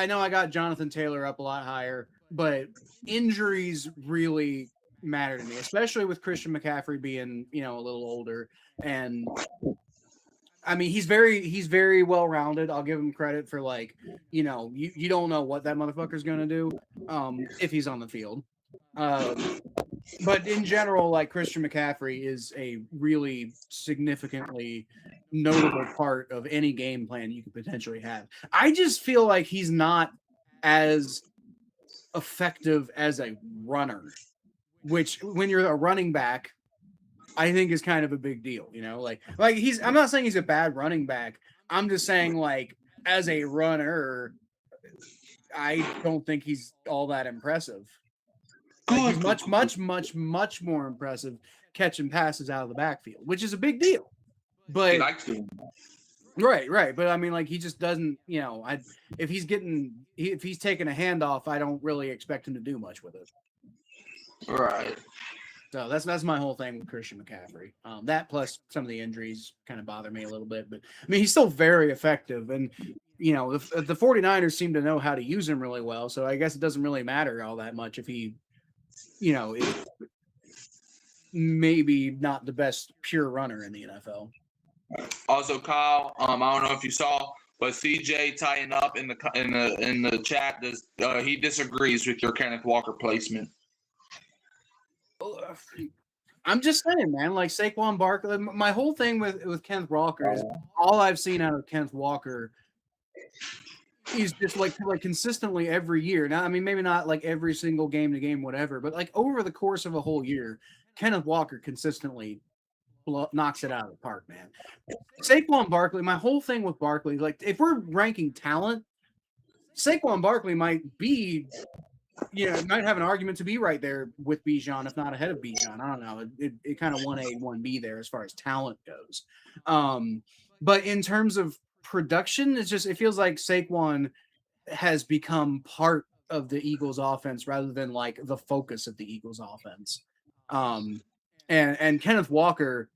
know I got Jonathan Taylor up a lot higher, but injuries really matter to me, especially with Christian McCaffrey being, a little older. And I mean, he's very well rounded. I'll give him credit for you don't know what that motherfucker's going to do if he's on the field. But in general, Christian McCaffrey is a really significantly notable part of any game plan you could potentially have. I just feel like he's not as effective as a runner, which when you're a running back, I think is kind of a big deal, I'm not saying he's a bad running back. I'm just saying as a runner, I don't think he's all that impressive. He's much more impressive catching passes out of the backfield, which is a big deal. But right. But I mean, he just doesn't, if he's taking a handoff, I don't really expect him to do much with it. Right. So that's my whole thing with Christian McCaffrey. That plus some of the injuries kind of bother me a little bit, but I mean, he's still very effective. And, the 49ers seem to know how to use him really well. So I guess it doesn't really matter all that much if he, maybe not the best pure runner in the NFL. Also, Kyle, I don't know if you saw, but CJ tying up in the chat he disagrees with your Kenneth Walker placement. I'm just saying, man. Like Saquon Barkley, my whole thing with Kenneth Walker is all I've seen out of Kenneth Walker is just like consistently every year. Now, I mean, maybe not like every single game to game, whatever, but like over the course of a whole year, Kenneth Walker consistently knocks it out of the park, man. Saquon Barkley, my whole thing with Barkley, like if we're ranking talent, Saquon Barkley might be, might have an argument to be right there with Bijan, if not ahead of Bijan. I don't know. It kind of 1A, 1B there as far as talent goes. But in terms of production, it feels like Saquon has become part of the Eagles offense rather than like the focus of the Eagles offense. And Kenneth Walker,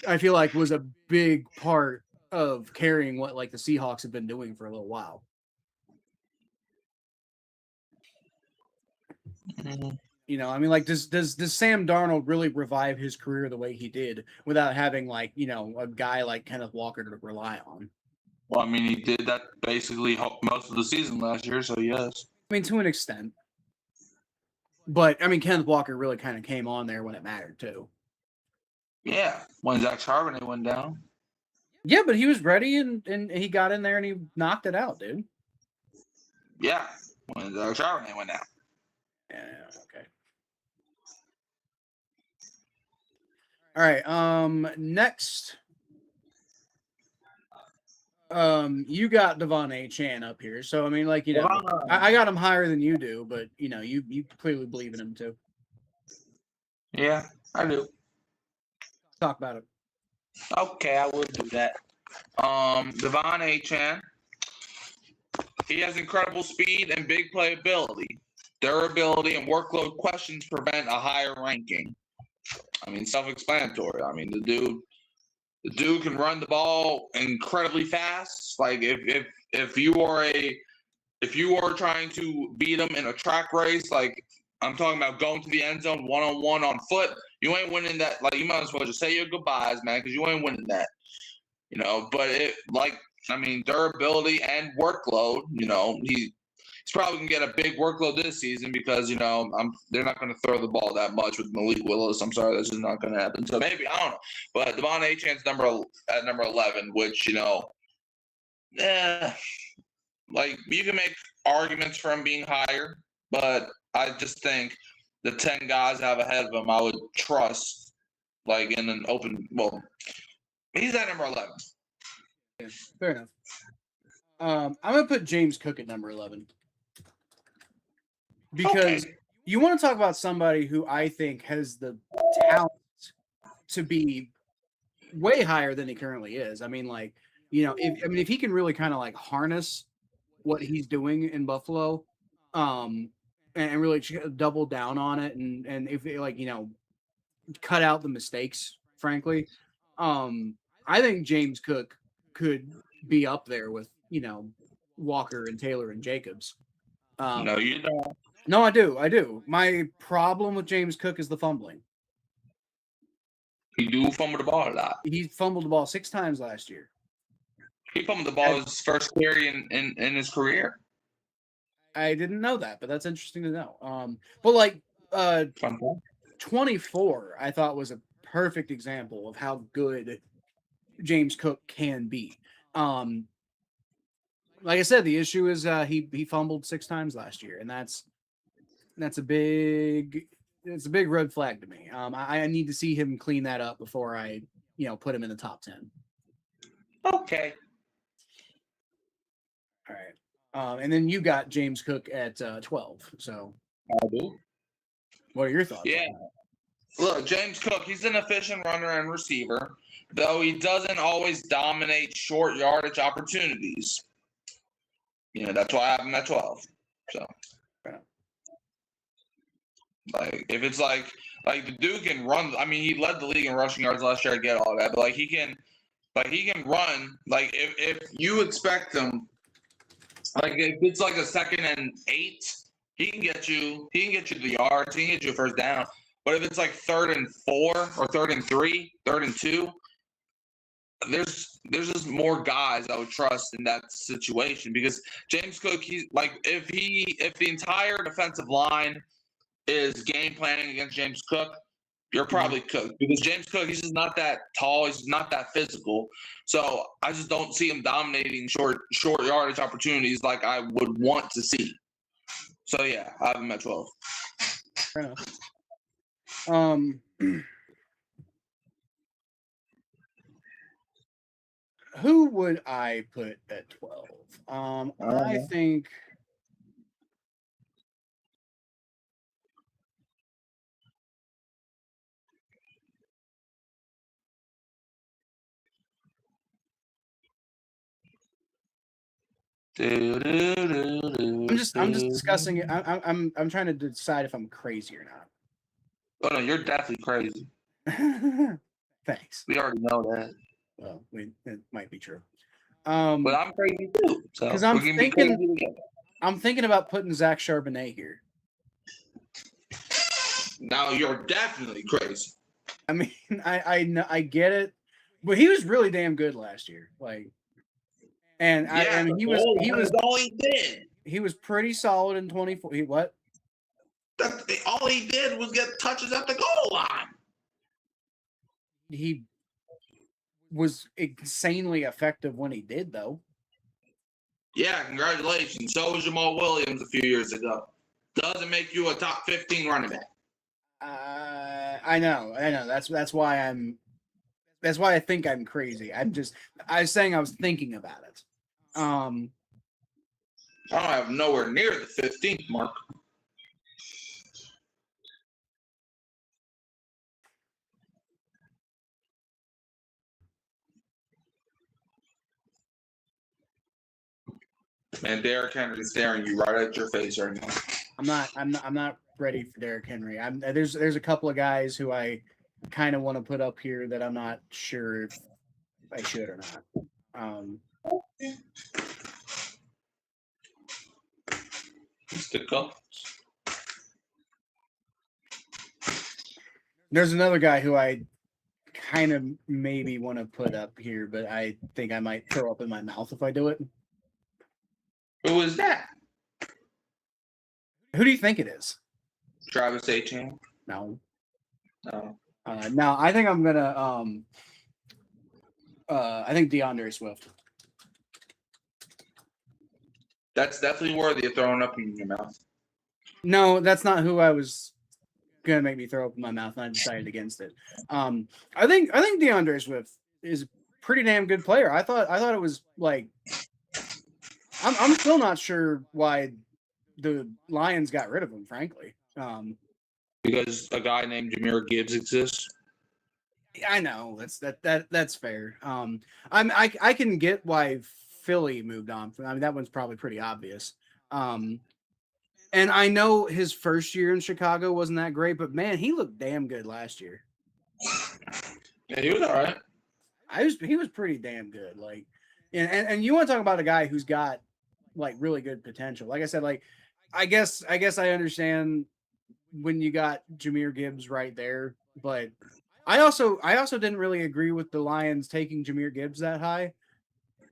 I feel like was a big part of carrying what like the Seahawks have been doing for a little while. Mm-hmm. I mean, like, does Sam Darnold really revive his career the way he did without having like, a guy like Kenneth Walker to rely on? Well, I mean, he did that basically most of the season last year, so yes. I mean, to an extent. But, I mean, Kenneth Walker really kind of came on there when it mattered, too. Yeah, when Zach Charbonnet went down. Yeah, but he was ready, and he got in there, and he knocked it out, dude. Yeah, when Zach Charbonnet went down. Yeah, okay. All right, next... you got Devon Achane up here, so I mean, like, I got him higher than you do, but you clearly believe in him too. Yeah, I do. Talk about it. Okay, I will do that. Devon Achane, he has incredible speed and big playability. Durability and workload questions prevent a higher ranking. I mean, self-explanatory. I mean, the dude can run the ball incredibly fast. Like if you are trying to beat him in a track race, like I'm talking about going to the end zone one-on-one on foot, you ain't winning that. Like you might as well just say your goodbyes, man, because you ain't winning that. But durability and workload. He's probably gonna get a big workload this season because they're not gonna throw the ball that much with Malik Willis. I'm sorry, that's just not gonna happen. So maybe I don't know. But Devon Achane's at number 11, which like you can make arguments for him being higher, but I just think the 10 guys I have ahead of him, I would trust like in an open. Well, he's at number 11. Yeah, fair enough. I'm gonna put James Cook at number 11. Because you want to talk about somebody who I think has the talent to be way higher than he currently is. I mean, like, if he can really kind of like harness what he's doing in Buffalo, and really double down on it, and if cut out the mistakes, frankly, I think James Cook could be up there with Walker and Taylor and Jacobs. No, you don't. No, I do. My problem with James Cook is the fumbling. He do fumble the ball a lot. He fumbled the ball 6 times last year. He fumbled the ball his first carry in his career. I didn't know that, but that's interesting to know. But like 24, I thought was a perfect example of how good James Cook can be. Like I said, the issue is he fumbled 6 times last year, and that's a big red flag to me. I need to see him clean that up before I put him in the top 10. Okay. All right. And then you got James Cook at 12. So I do. What are your thoughts? Yeah. Look, James Cook, he's an efficient runner and receiver, though he doesn't always dominate short yardage opportunities. That's why I have him at 12. So, like, if it's like the dude can run. I mean, he led the league in rushing yards last year. I get all that, but he can run. Like, if you expect him, like if it's like a 2nd and 8, he can get you the yards. He can get you a first down. But if it's like 3rd and 4 or 3rd and 3, 3rd and 2. There's just more guys I would trust in that situation because James Cook, he's like if the entire defensive line is game planning against James Cook, You're probably Cook because James Cook, he's just not that tall. He's not that physical. So I just don't see him dominating short yardage opportunities like I would want to see. So yeah, I have him at 12. Fair enough. Who would I put at 12? I think. I'm just discussing it. I'm trying to decide if I'm crazy or not. Oh no, you're definitely crazy. Thanks. We already know that. Well, it might be true. But I'm crazy too. Because I'm thinking about putting Zach Charbonnet here. Now you're definitely crazy. I mean, I get it, but he was really damn good last year. Like, and I mean, he was all he did. He was pretty solid in 24. What? All he did was get touches at the goal line. He was insanely effective when he did, though. Yeah, congratulations. So was Jamal Williams a few years ago. Doesn't make you a top 15 running back. I know. That's why I think I'm crazy. I was saying I was thinking about it. I don't have nowhere near the 15th mark. Man, Derrick Henry's staring you right at your face right now. I'm not ready for Derrick Henry. There's a couple of guys who I kind of want to put up here that I'm not sure if I should or not. Stick up. There's another guy who I kind of maybe want to put up here, but I think I might throw up in my mouth if I do it. Who is that? Who do you think it is? Travis Etienne? No. No. No, I think I'm gonna I think DeAndre Swift. That's definitely worthy of throwing up in your mouth. No, that's not who I was gonna make me throw up in my mouth, and I decided against it. I think DeAndre Swift is a pretty damn good player. I thought it was like I'm still not sure why the Lions got rid of him, frankly. Because a guy named Jahmyr Gibbs exists. I know that's fair. I can get why Philly moved on from. I mean, that one's probably pretty obvious. And I know his first year in Chicago wasn't that great, but man, he looked damn good last year. Yeah, he was all right. He was pretty damn good. Like, and you want to talk about a guy who's got like really good potential. Like I said, like I guess I understand when you got Jahmyr Gibbs right there, but I also didn't really agree with the Lions taking Jahmyr Gibbs that high.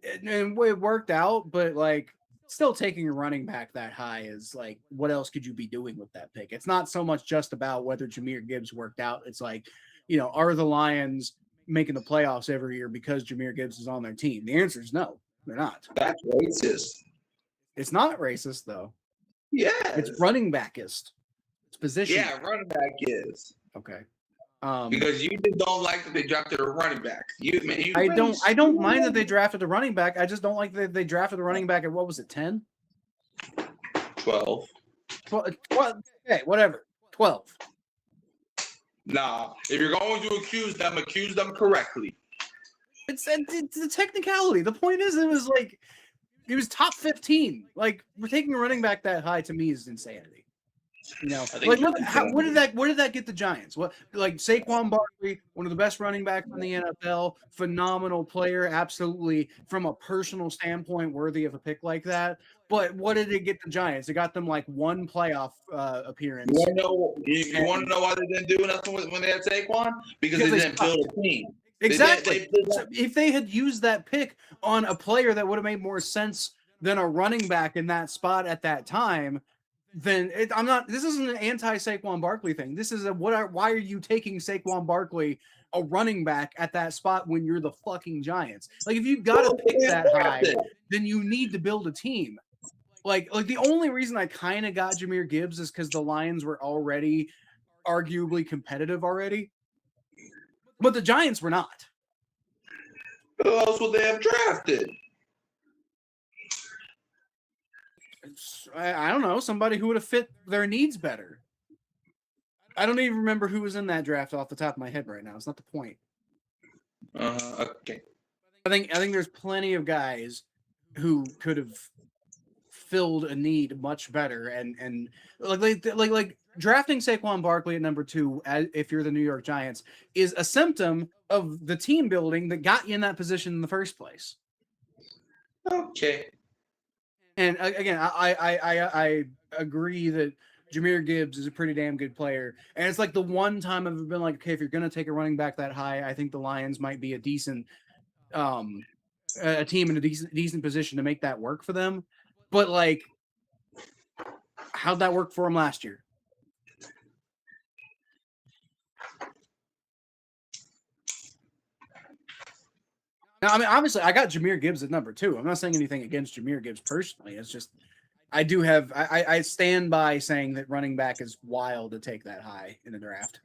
And it worked out, but like still taking a running back that high is like, what else could you be doing with that pick? It's not so much just about whether Jahmyr Gibbs worked out. It's like, are the Lions making the playoffs every year because Jahmyr Gibbs is on their team? The answer is no, they're not. That's racist. It's not racist though. Yeah, it's running backist. It's position. Yeah, running back is okay. Because you just don't like that they drafted a running back. I don't mind that they drafted a running back. I just don't like that they drafted a running back at what was it, 10? 12. 12. Okay, whatever. 12. Nah, if you're going to accuse them correctly. It's a technicality. The point is, it was top 15. Like, we're taking a running back that high to me is insanity. Like look, what did that get the Giants? What, like Saquon Barkley, one of the best running backs in the NFL, phenomenal player, absolutely from a personal standpoint worthy of a pick like that. But what did it get the Giants? It got them like one playoff appearance. You want to know why they didn't do nothing when they had Saquon? Because they didn't build a team. Exactly. So if they had used that pick on a player that would have made more sense than a running back in that spot at that time, then I'm not. This isn't an anti-Saquon Barkley thing. This is why are you taking Saquon Barkley, a running back, at that spot when you're the fucking Giants? Like, if you've got to pick that high, then you need to build a team. Like the only reason I kind of got Jahmyr Gibbs is because the Lions were already arguably competitive already, but the Giants were not. Who else would they have drafted? I don't know, somebody who would have fit their needs better. I don't even remember who was in that draft off the top of my head right now. It's not the point. Okay. I think there's plenty of guys who could have filled a need much better, and like drafting Saquon Barkley at number 2, if you're the New York Giants, is a symptom of the team building that got you in that position in the first place. Okay. And again, I agree that Jahmyr Gibbs is a pretty damn good player. And it's like the one time I've been like, okay, if you're going to take a running back that high, I think the Lions might be a decent a team in a decent position to make that work for them. But like, how'd that work for them last year? Now, I mean, obviously, I got Jahmyr Gibbs at number 2. I'm not saying anything against Jahmyr Gibbs personally. It's just I stand by saying that running back is wild to take that high in the draft.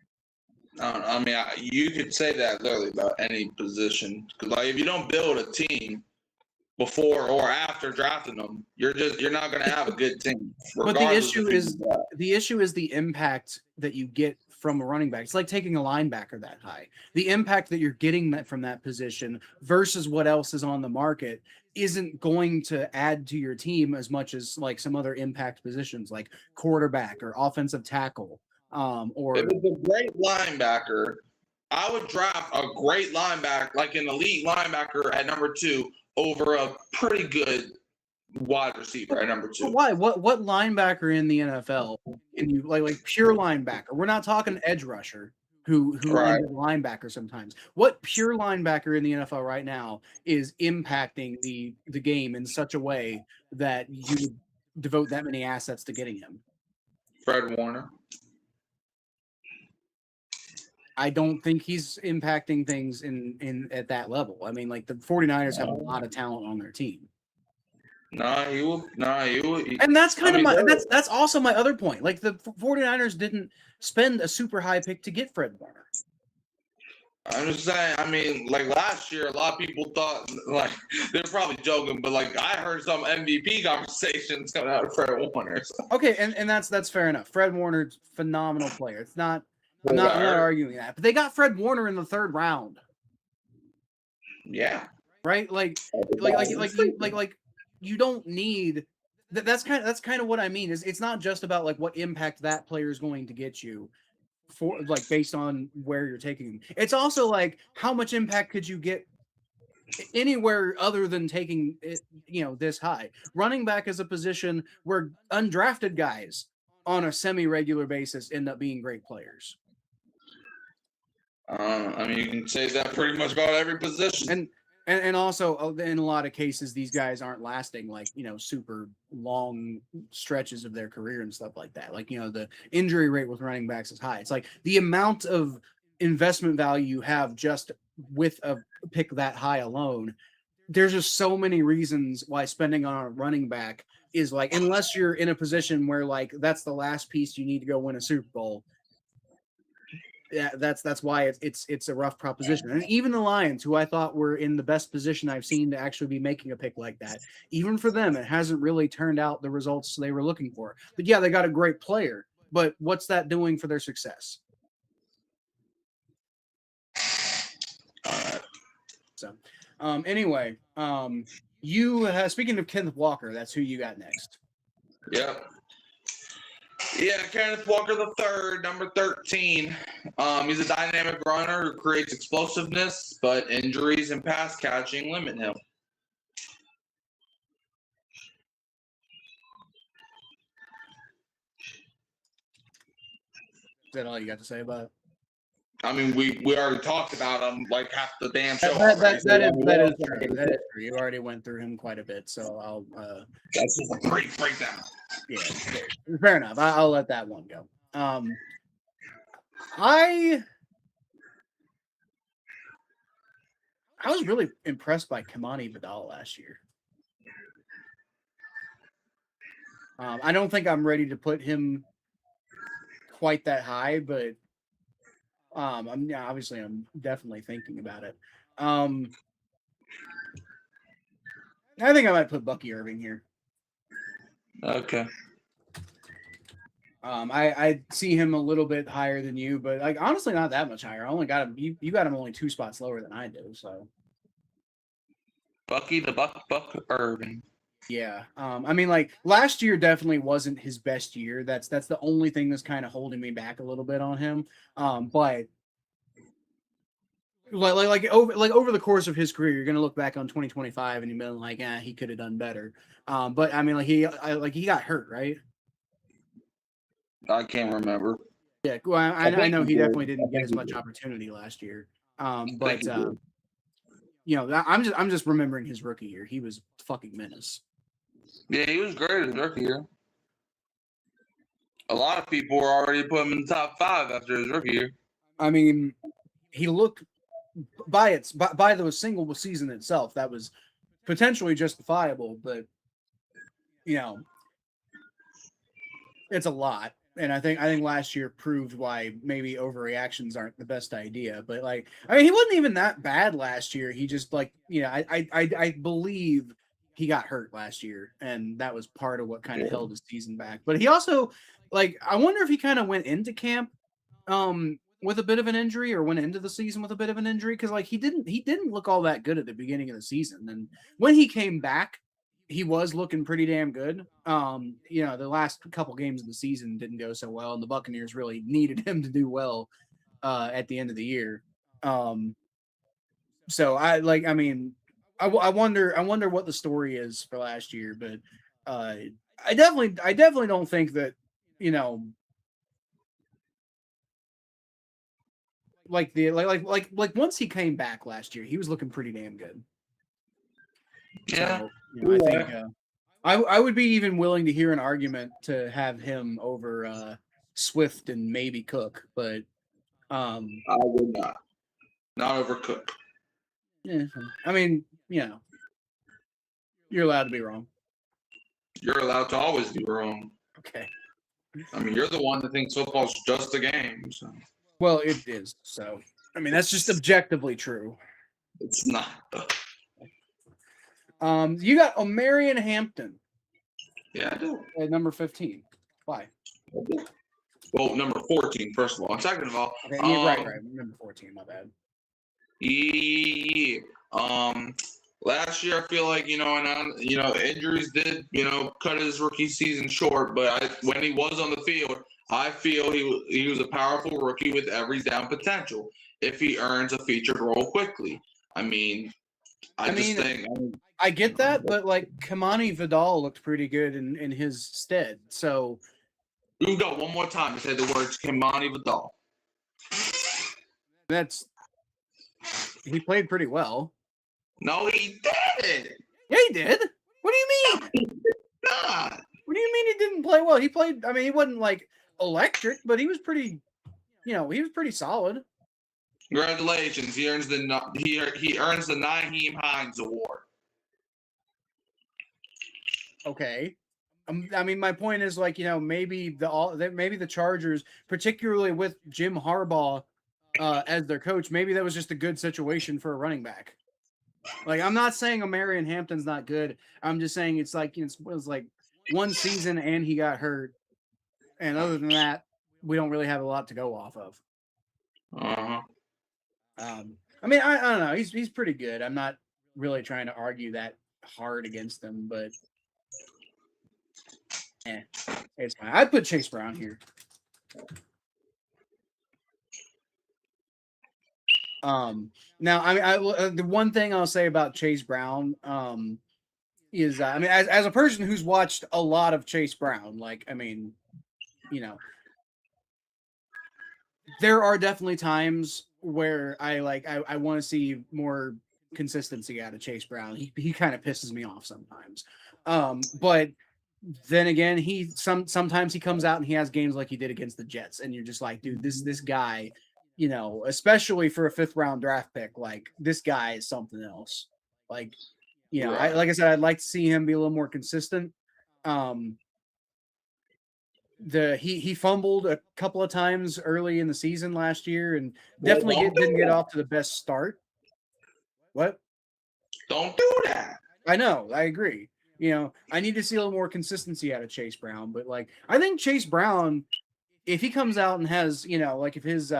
I mean, you could say that literally about any position. Because like, if you don't build a team before or after drafting them, you're not going to have a good team. But the issue is the impact that you get from a running back. It's like taking a linebacker that high. The impact that you're getting from that position versus what else is on the market isn't going to add to your team as much as like some other impact positions like quarterback or offensive tackle. Or if it's a great linebacker, I would draft a great linebacker, like an elite linebacker at number 2 over a pretty good wide receiver at number 2. Why? What linebacker in the NFL can you like pure linebacker? We're not talking edge rusher who Right. linebacker sometimes. What pure linebacker in the NFL right now is impacting the game in such a way that you would devote that many assets to getting him? Fred Warner. I don't think he's impacting things in at that level. I mean, like the 49ers have a lot of talent on their team. He will. And that's kind of that's also my other point. Like the 49ers didn't spend a super high pick to get Fred Warner. I'm just saying, I mean, like last year, a lot of people thought, like, they're probably joking, but like I heard some MVP conversations coming out of Fred Warner. So. Okay, and that's fair enough. Fred Warner's a phenomenal player. It's not I'm not arguing that. But they got Fred Warner in the 3rd round. Yeah. Right? Like you don't need that's kind of what I mean. Is it's not just about like what impact that player is going to get you for like based on where you're taking him. It's also like how much impact could you get anywhere other than taking it, this high. Running back is a position where undrafted guys on a semi-regular basis end up being great players. I mean, you can say that pretty much about every position. And also in a lot of cases, these guys aren't lasting like, super long stretches of their career and stuff like that. Like, the injury rate with running backs is high. It's like the amount of investment value you have just with a pick that high alone. There's just so many reasons why spending on a running back is like, unless you're in a position where like, that's the last piece you need to go win a Super Bowl. Yeah, that's why it's a rough proposition. And even the Lions, who I thought were in the best position I've seen to actually be making a pick like that, even for them, it hasn't really turned out the results they were looking for. But yeah, they got a great player, but what's that doing for their success? So, anyway, you speaking of Kenneth Walker, that's who you got next. Yep. Yeah, Kenneth Walker III, number 13. He's a dynamic runner who creates explosiveness, but injuries and pass catching limit him. Is that all you got to say about it? I mean, we already talked about him like half the damn show. That is true. That is true. You already went through him quite a bit, so I'll. That's just a great breakdown. Yeah, fair enough. I'll let that one go. I was really impressed by Kamani Vidal last year. I don't think I'm ready to put him quite that high, but I'm definitely thinking about it. I think I might put Bucky Irving here. Okay. I see him a little bit higher than you, but like honestly, not that much higher. I only got him. You got him only 2 spots lower than I do. So Bucky the Buck Irving. Yeah. I mean, like last year definitely wasn't his best year. That's the only thing that's kind of holding me back a little bit on him. But over the course of his career, you're gonna look back on 2025 and you've been like, he could have done better. But I mean, he got hurt, right? I can't remember. Yeah, well, I know he definitely didn't get as much opportunity last year. But I'm just remembering his rookie year. He was fucking menace. Yeah, he was great his rookie year. A lot of people were already putting him in the top 5 after his rookie year. I mean, he looked by the single season itself, that was potentially justifiable, but it's a lot. And I think last year proved why maybe overreactions aren't the best idea. But he wasn't even that bad last year. He just I believe he got hurt last year, and that was part of what kind of held his season back. But he also I wonder if he kind of went into camp with a bit of an injury, or went into the season with a bit of an injury, because he didn't look all that good at the beginning of the season, and when he came back, he was looking pretty damn good. The last couple games of the season didn't go so well, and the Buccaneers really needed him to do well at the end of the year. So I wonder what the story is for last year, but I definitely don't think that once he came back last year, he was looking pretty damn good. Yeah. So, I think I would be even willing to hear an argument to have him over Swift and maybe Cook, but I would not over Cook. Yeah, I mean, you're allowed to be wrong. You're allowed to always be wrong. Okay. I mean, you're the one that thinks football's just a game. So. Well, it is. So, I mean, that's just objectively true. It's not. You got Omarion Hampton. Yeah, I do. At number 15. Why? Well, number 14, first of all. Second of all. Okay, right. Number 14, my bad. Yeah. Last year I feel like injuries did cut his rookie season short, but when he was on the field, I feel he was a powerful rookie with every down potential if he earns a featured role quickly. I get that, but Kamani Vidal looked pretty good in his stead. So you can go one more time and say the words Kamani Vidal. He played pretty well. No, he didn't. Yeah, he did. What do you mean? No, he did not. What do you mean he didn't play well? He played. I mean, he wasn't electric, but he was pretty. He was pretty solid. Congratulations! He earns the Nyheim Hines Award. Okay. I mean, my point is maybe the Chargers, particularly with Jim Harbaugh as their coach, maybe that was just a good situation for a running back. I'm not saying Omarion Hampton's not good. I'm just saying it was one season and he got hurt, and other than that, we don't really have a lot to go off of. Uh-huh. I mean, I don't know. He's pretty good. I'm not really trying to argue that hard against him, but it's fine. I'd put Chase Brown here. Now, I mean, the one thing I'll say about Chase Brown is, I mean, as a person who's watched a lot of Chase Brown, I mean, there are definitely times where I want to see more consistency out of Chase Brown. He kind of pisses me off sometimes. But then again, sometimes he comes out and he has games like he did against the Jets, and you're just like, dude, this guy, especially for a 5th-round draft pick, like this guy is something else. Like, Right. like I said, I'd like to see him be a little more consistent. He fumbled a couple of times early in the season last year, and Well, definitely didn't get off to the best start. What? Don't do that. I know, I agree. I need to see a little more consistency out of Chase Brown, but like I think Chase Brown, if he comes out and has, like if his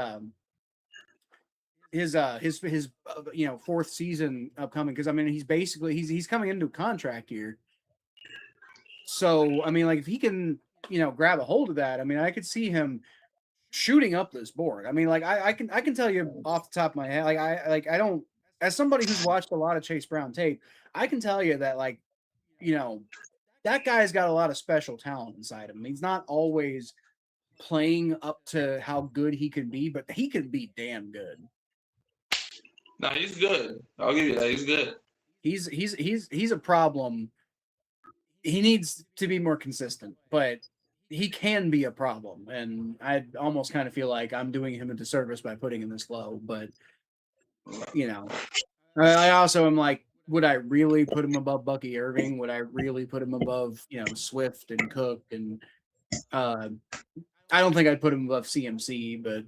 4th season upcoming, because I mean he's coming into a contract year. So I mean, like if he can, grab a hold of that, I mean I could see him shooting up this board. I mean, like I can tell you off the top of my head, I don't, as somebody who's watched a lot of Chase Brown tape, I can tell you that that guy's got a lot of special talent inside him. He's not always playing up to how good he can be, but he can be damn good. No, he's good. I'll give you that. He's good. He's a problem. He needs to be more consistent, but he can be a problem. And I almost kind of feel like I'm doing him a disservice by putting him this low. But I also am like, would I really put him above Bucky Irving? Would I really put him above, Swift and Cook? And I don't think I'd put him above CMC, but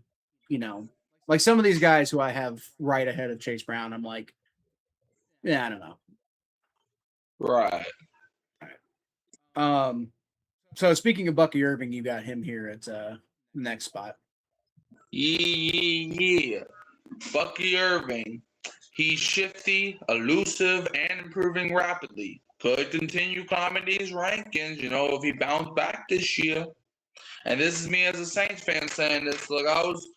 like some of these guys who I have right ahead of Chase Brown, I'm like, yeah, I don't know. Right. So speaking of Bucky Irving, you got him here at the next spot. Yeah. Bucky Irving. He's shifty, elusive, and improving rapidly. Could continue climbing these rankings, if he bounced back this year. And this is me as a Saints fan saying this. Look, I was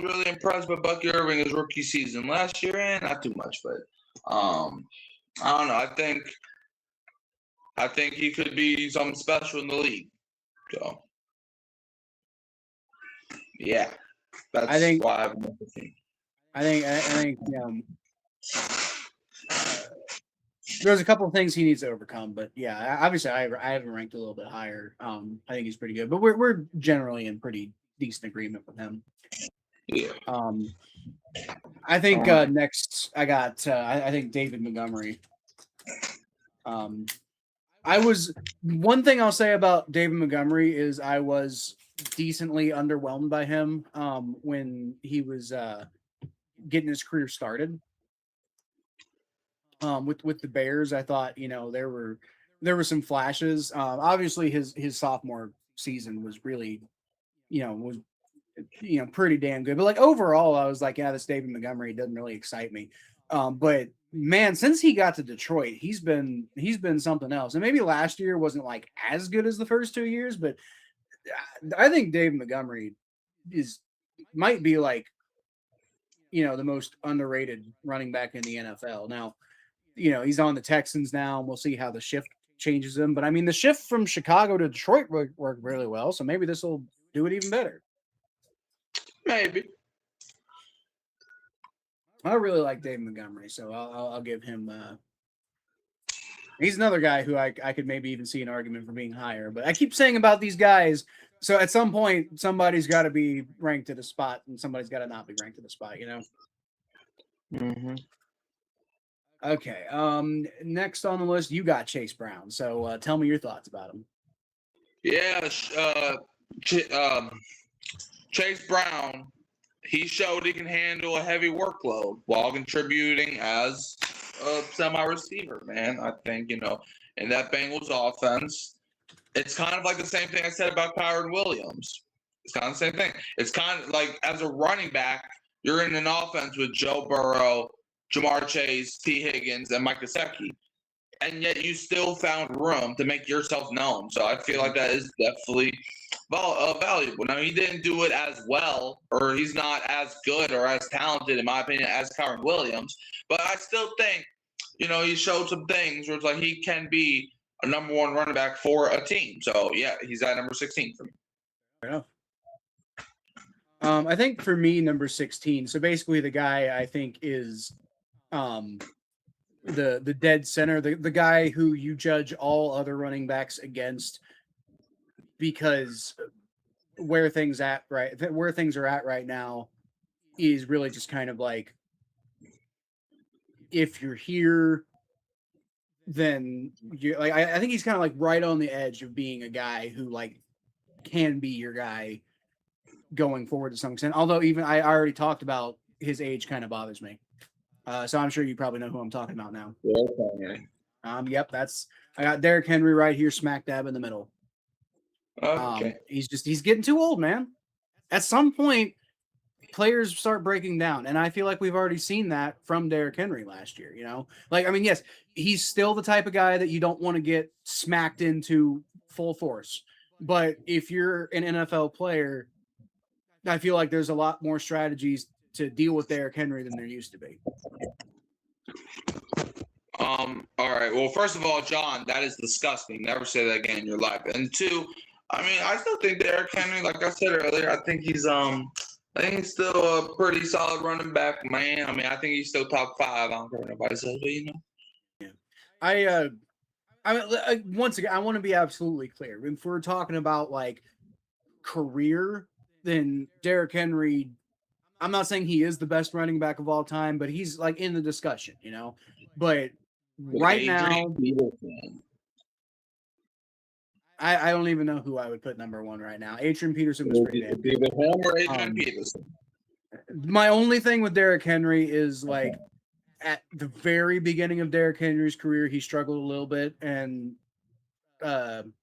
really impressed with Bucky Irving his rookie season last year, and not too much, but I don't know. I think he could be something special in the league. So yeah, that's why I have another team. I think there's a couple of things he needs to overcome, but yeah, obviously I have him ranked a little bit higher. I think he's pretty good, but we're generally in pretty decent agreement with him. Yeah. I think next I got I think David Montgomery. One thing I'll say about David Montgomery is I was decently underwhelmed by him when he was getting his career started. With the Bears, I thought there were some flashes. Obviously, his sophomore season was really pretty damn good. But like overall, I was like, yeah, this David Montgomery doesn't really excite me. But man, since he got to Detroit, he's been something else. And maybe last year wasn't like as good as the first 2 years, but I think David Montgomery might be like the most underrated running back in the NFL. Now, he's on the Texans now, and we'll see how the shift changes him. But I mean, the shift from Chicago to Detroit worked really well, so maybe this will do it even better. Maybe. I really like David Montgomery, so I'll give him. He's another guy who I could maybe even see an argument for being higher. But I keep saying about these guys, so at some point somebody's got to be ranked at a spot, and somebody's got to not be ranked at a spot. Mm-hmm. Okay. Next on the list, you got Chase Brown. So tell me your thoughts about him. Yeah. Chase Brown. He showed he can handle a heavy workload while contributing as a semi-receiver, man. I think, in that Bengals offense, it's kind of like the same thing I said about Kyren Williams. It's kind of the same thing. It's kind of like as a running back, you're in an offense with Joe Burrow, Jamar Chase, T. Higgins, and Mike Gesicki. And yet you still found room to make yourself known. So I feel like that is definitely valuable. Now, he didn't do it as well, or he's not as good or as talented, in my opinion, as Kyren Williams. But I still think, he showed some things where it's like he can be a number one running back for a team. So, yeah, he's at number 16 for me. Fair enough. I think for me, number 16. So basically, the guy I think is the dead center, the guy who you judge all other running backs against because where things are at right now is really just kind of like, if you're here, then you like I think he's kind of like right on the edge of being a guy who like can be your guy going forward to some extent. Although even I already talked about his age kind of bothers me. So I'm sure you probably know who I'm talking about now. Okay. Yep, I got Derrick Henry right here, smack dab in the middle. Okay. He's getting too old, man. At some point, players start breaking down, and I feel like we've already seen that from Derrick Henry last year. Like I mean, yes, he's still the type of guy that you don't want to get smacked into full force. But if you're an NFL player, I feel like there's a lot more strategies to deal with Derrick Henry than there used to be. All right. Well, first of all, John, that is disgusting. Never say that again in your life. And two, I mean, I still think Derrick Henry, like I said earlier, I think he's still a pretty solid running back, man. I mean, I think he's still top 5. I don't care what nobody says, but Yeah. I mean, once again, I want to be absolutely clear. If we're talking about like career, then Derrick Henry, I'm not saying he is the best running back of all time, but he's like in the discussion, But right now, I don't even know who I would put number 1 right now. Adrian Peterson was pretty damn good. Him or Adrian Peterson? My only thing with Derrick Henry is like at the very beginning of Derrick Henry's career, he struggled a little bit, and then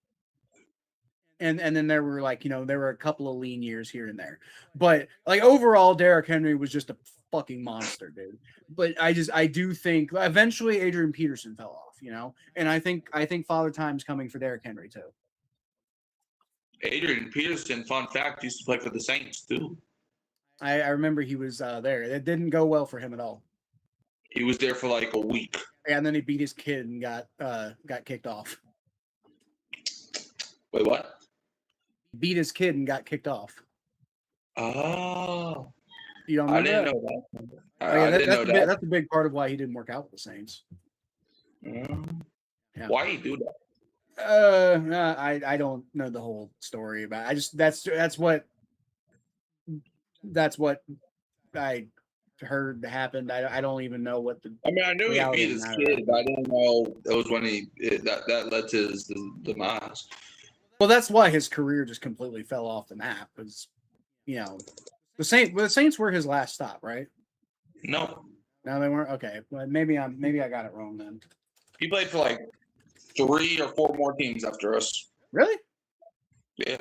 there were like, there were a couple of lean years here and there. But like overall, Derrick Henry was just a fucking monster, dude. But I do think eventually Adrian Peterson fell off, and I think Father Time's coming for Derrick Henry too. Adrian Peterson, fun fact, used to play for the Saints too. I remember he was there. It didn't go well for him at all. He was there for like a week. Yeah, and then he beat his kid and got kicked off. Wait, what? Beat his kid and got kicked off. Oh. You don't I didn't know that. I didn't know that. That's a big part of why he didn't work out with the Saints. Yeah. Why he do that? I don't know the whole story about it. I just that's what I heard happened. I don't even know what the. I mean, I knew he beat his kid, but I didn't know it was when that led to his demise. Well, that's why his career just completely fell off the map. Because the Saints were his last stop, right? No, they weren't. Okay, well, maybe I got it wrong then. He played for like 3 or 4 more teams after us. Really? Yeah.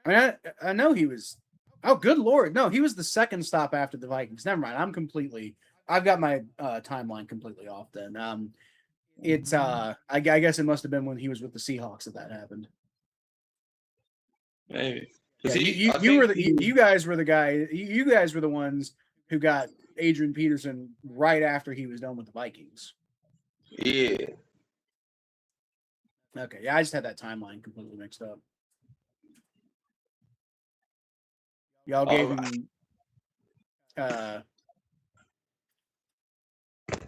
I mean, I know he was. Oh, good Lord! No, he was the second stop after the Vikings. Never mind. I've got my timeline completely off. Then it's I guess it must have been when he was with the Seahawks that happened. Maybe. Yeah, you guys were the ones who got Adrian Peterson right after he was done with the Vikings. Yeah. Okay. Yeah, I just had that timeline completely mixed up. Y'all gave him.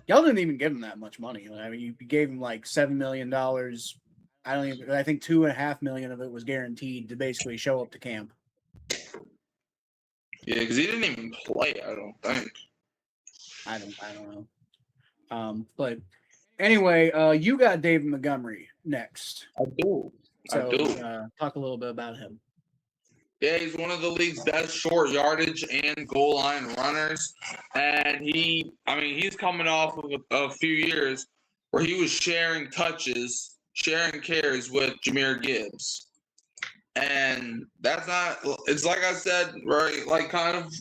Y'all didn't even give him that much money. I mean, you gave him like $7 million. I think $2.5 million of it was guaranteed to basically show up to camp. Yeah, because he didn't even play. I don't think. I don't know. But anyway, you got David Montgomery next. I do. Talk a little bit about him. Yeah, he's one of the league's best short yardage and goal line runners. And he's coming off of a few years where he was sharing touches, sharing carries with Jahmyr Gibbs. And it's like I said, right? Like kind of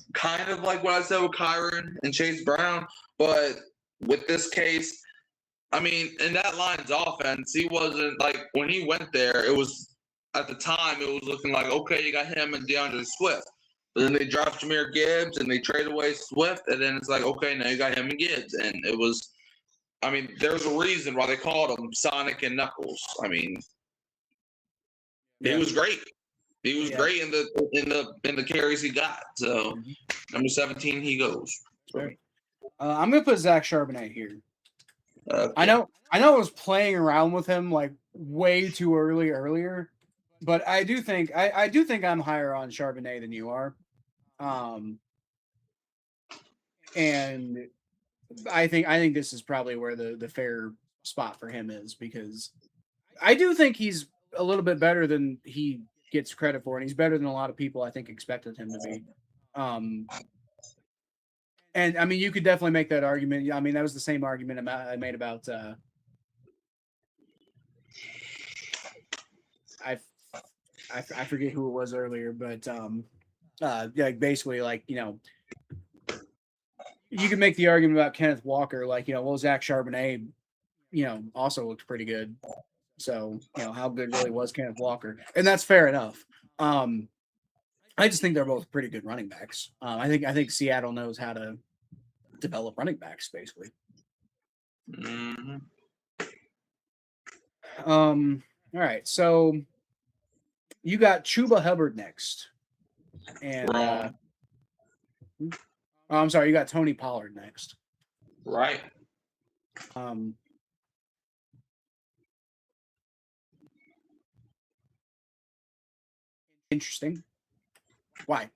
like what I said with Kyron and Chase Brown. But with this case, I mean, in that line's offense, he wasn't like when he went there, it was at the time, it was looking like, okay, you got him and DeAndre Swift. But then they dropped Jahmyr Gibbs and they trade away Swift. And then it's like, okay, now you got him and Gibbs. And it was, I mean, there's a reason why they called him Sonic and Knuckles. I mean, he was great. He was great in the carries he got. So number 17, he goes. I'm gonna put Zach Charbonnet here. Okay. I know I was playing around with him like way too earlier, but I do think I'm higher on Charbonnet than you are. And I think this is probably where the fair spot for him is, because I do think he's a little bit better than he gets credit for, and he's better than a lot of people I think expected him to be. And I mean, you could definitely make that argument. I mean, that was the same argument I made about I forget who it was earlier, but yeah, basically, like, you know, you could make the argument about Kenneth Walker, like, you know, well, Zach Charbonnet, you know, also looked pretty good. So, you know, how good really was Kenneth Walker? And that's fair enough. I just think they're both pretty good running backs. I think Seattle knows how to develop running backs, basically. Mm-hmm. All right, so you got Chuba Hubbard next, and I'm sorry, you got Tony Pollard next. Right. Interesting. Why?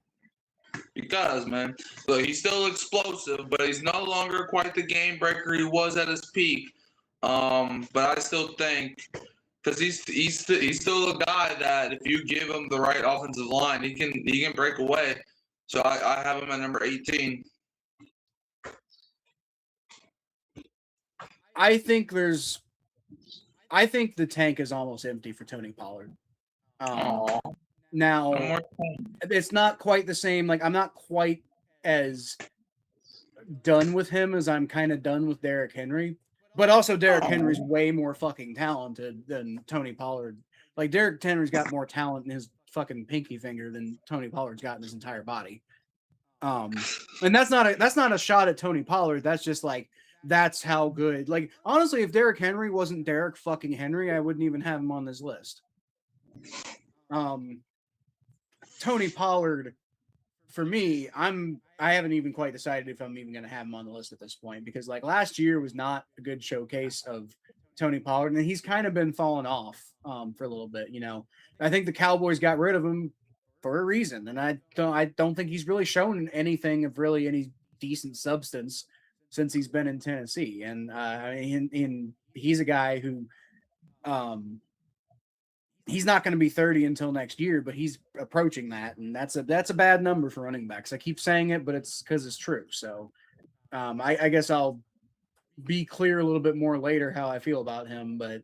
Because, man, look, he's still explosive, but he's no longer quite the game breaker he was at his peak. But I still think, because he's still a guy that if you give him the right offensive line, he can break away. So I have him at number 18. I think the tank is almost empty for Tony Pollard. Now, it's not quite the same. Like, I'm not quite as done with him as I'm kind of done with Derrick Henry. But also, Derrick Henry's way more fucking talented than Tony Pollard. Like, Derrick Henry's got more talent in his fucking pinky finger than Tony Pollard's got in his entire body. And that's not a shot at Tony Pollard. That's just like, that's how good. Like, honestly, if Derrick Henry wasn't Derrick fucking Henry, I wouldn't even have him on this list. Tony Pollard, for me, I haven't even quite decided if I'm even going to have him on the list at this point, because like last year was not a good showcase of Tony Pollard, and he's kind of been falling off for a little bit. You know, I think the Cowboys got rid of him for a reason, and I don't think he's really shown anything of really any decent substance since he's been in Tennessee. And he's a guy who he's not going to be 30 until next year, but he's approaching that, and that's a bad number for running backs. I keep saying it, but it's because it's true. So I guess I'll be clear a little bit more later how I feel about him, but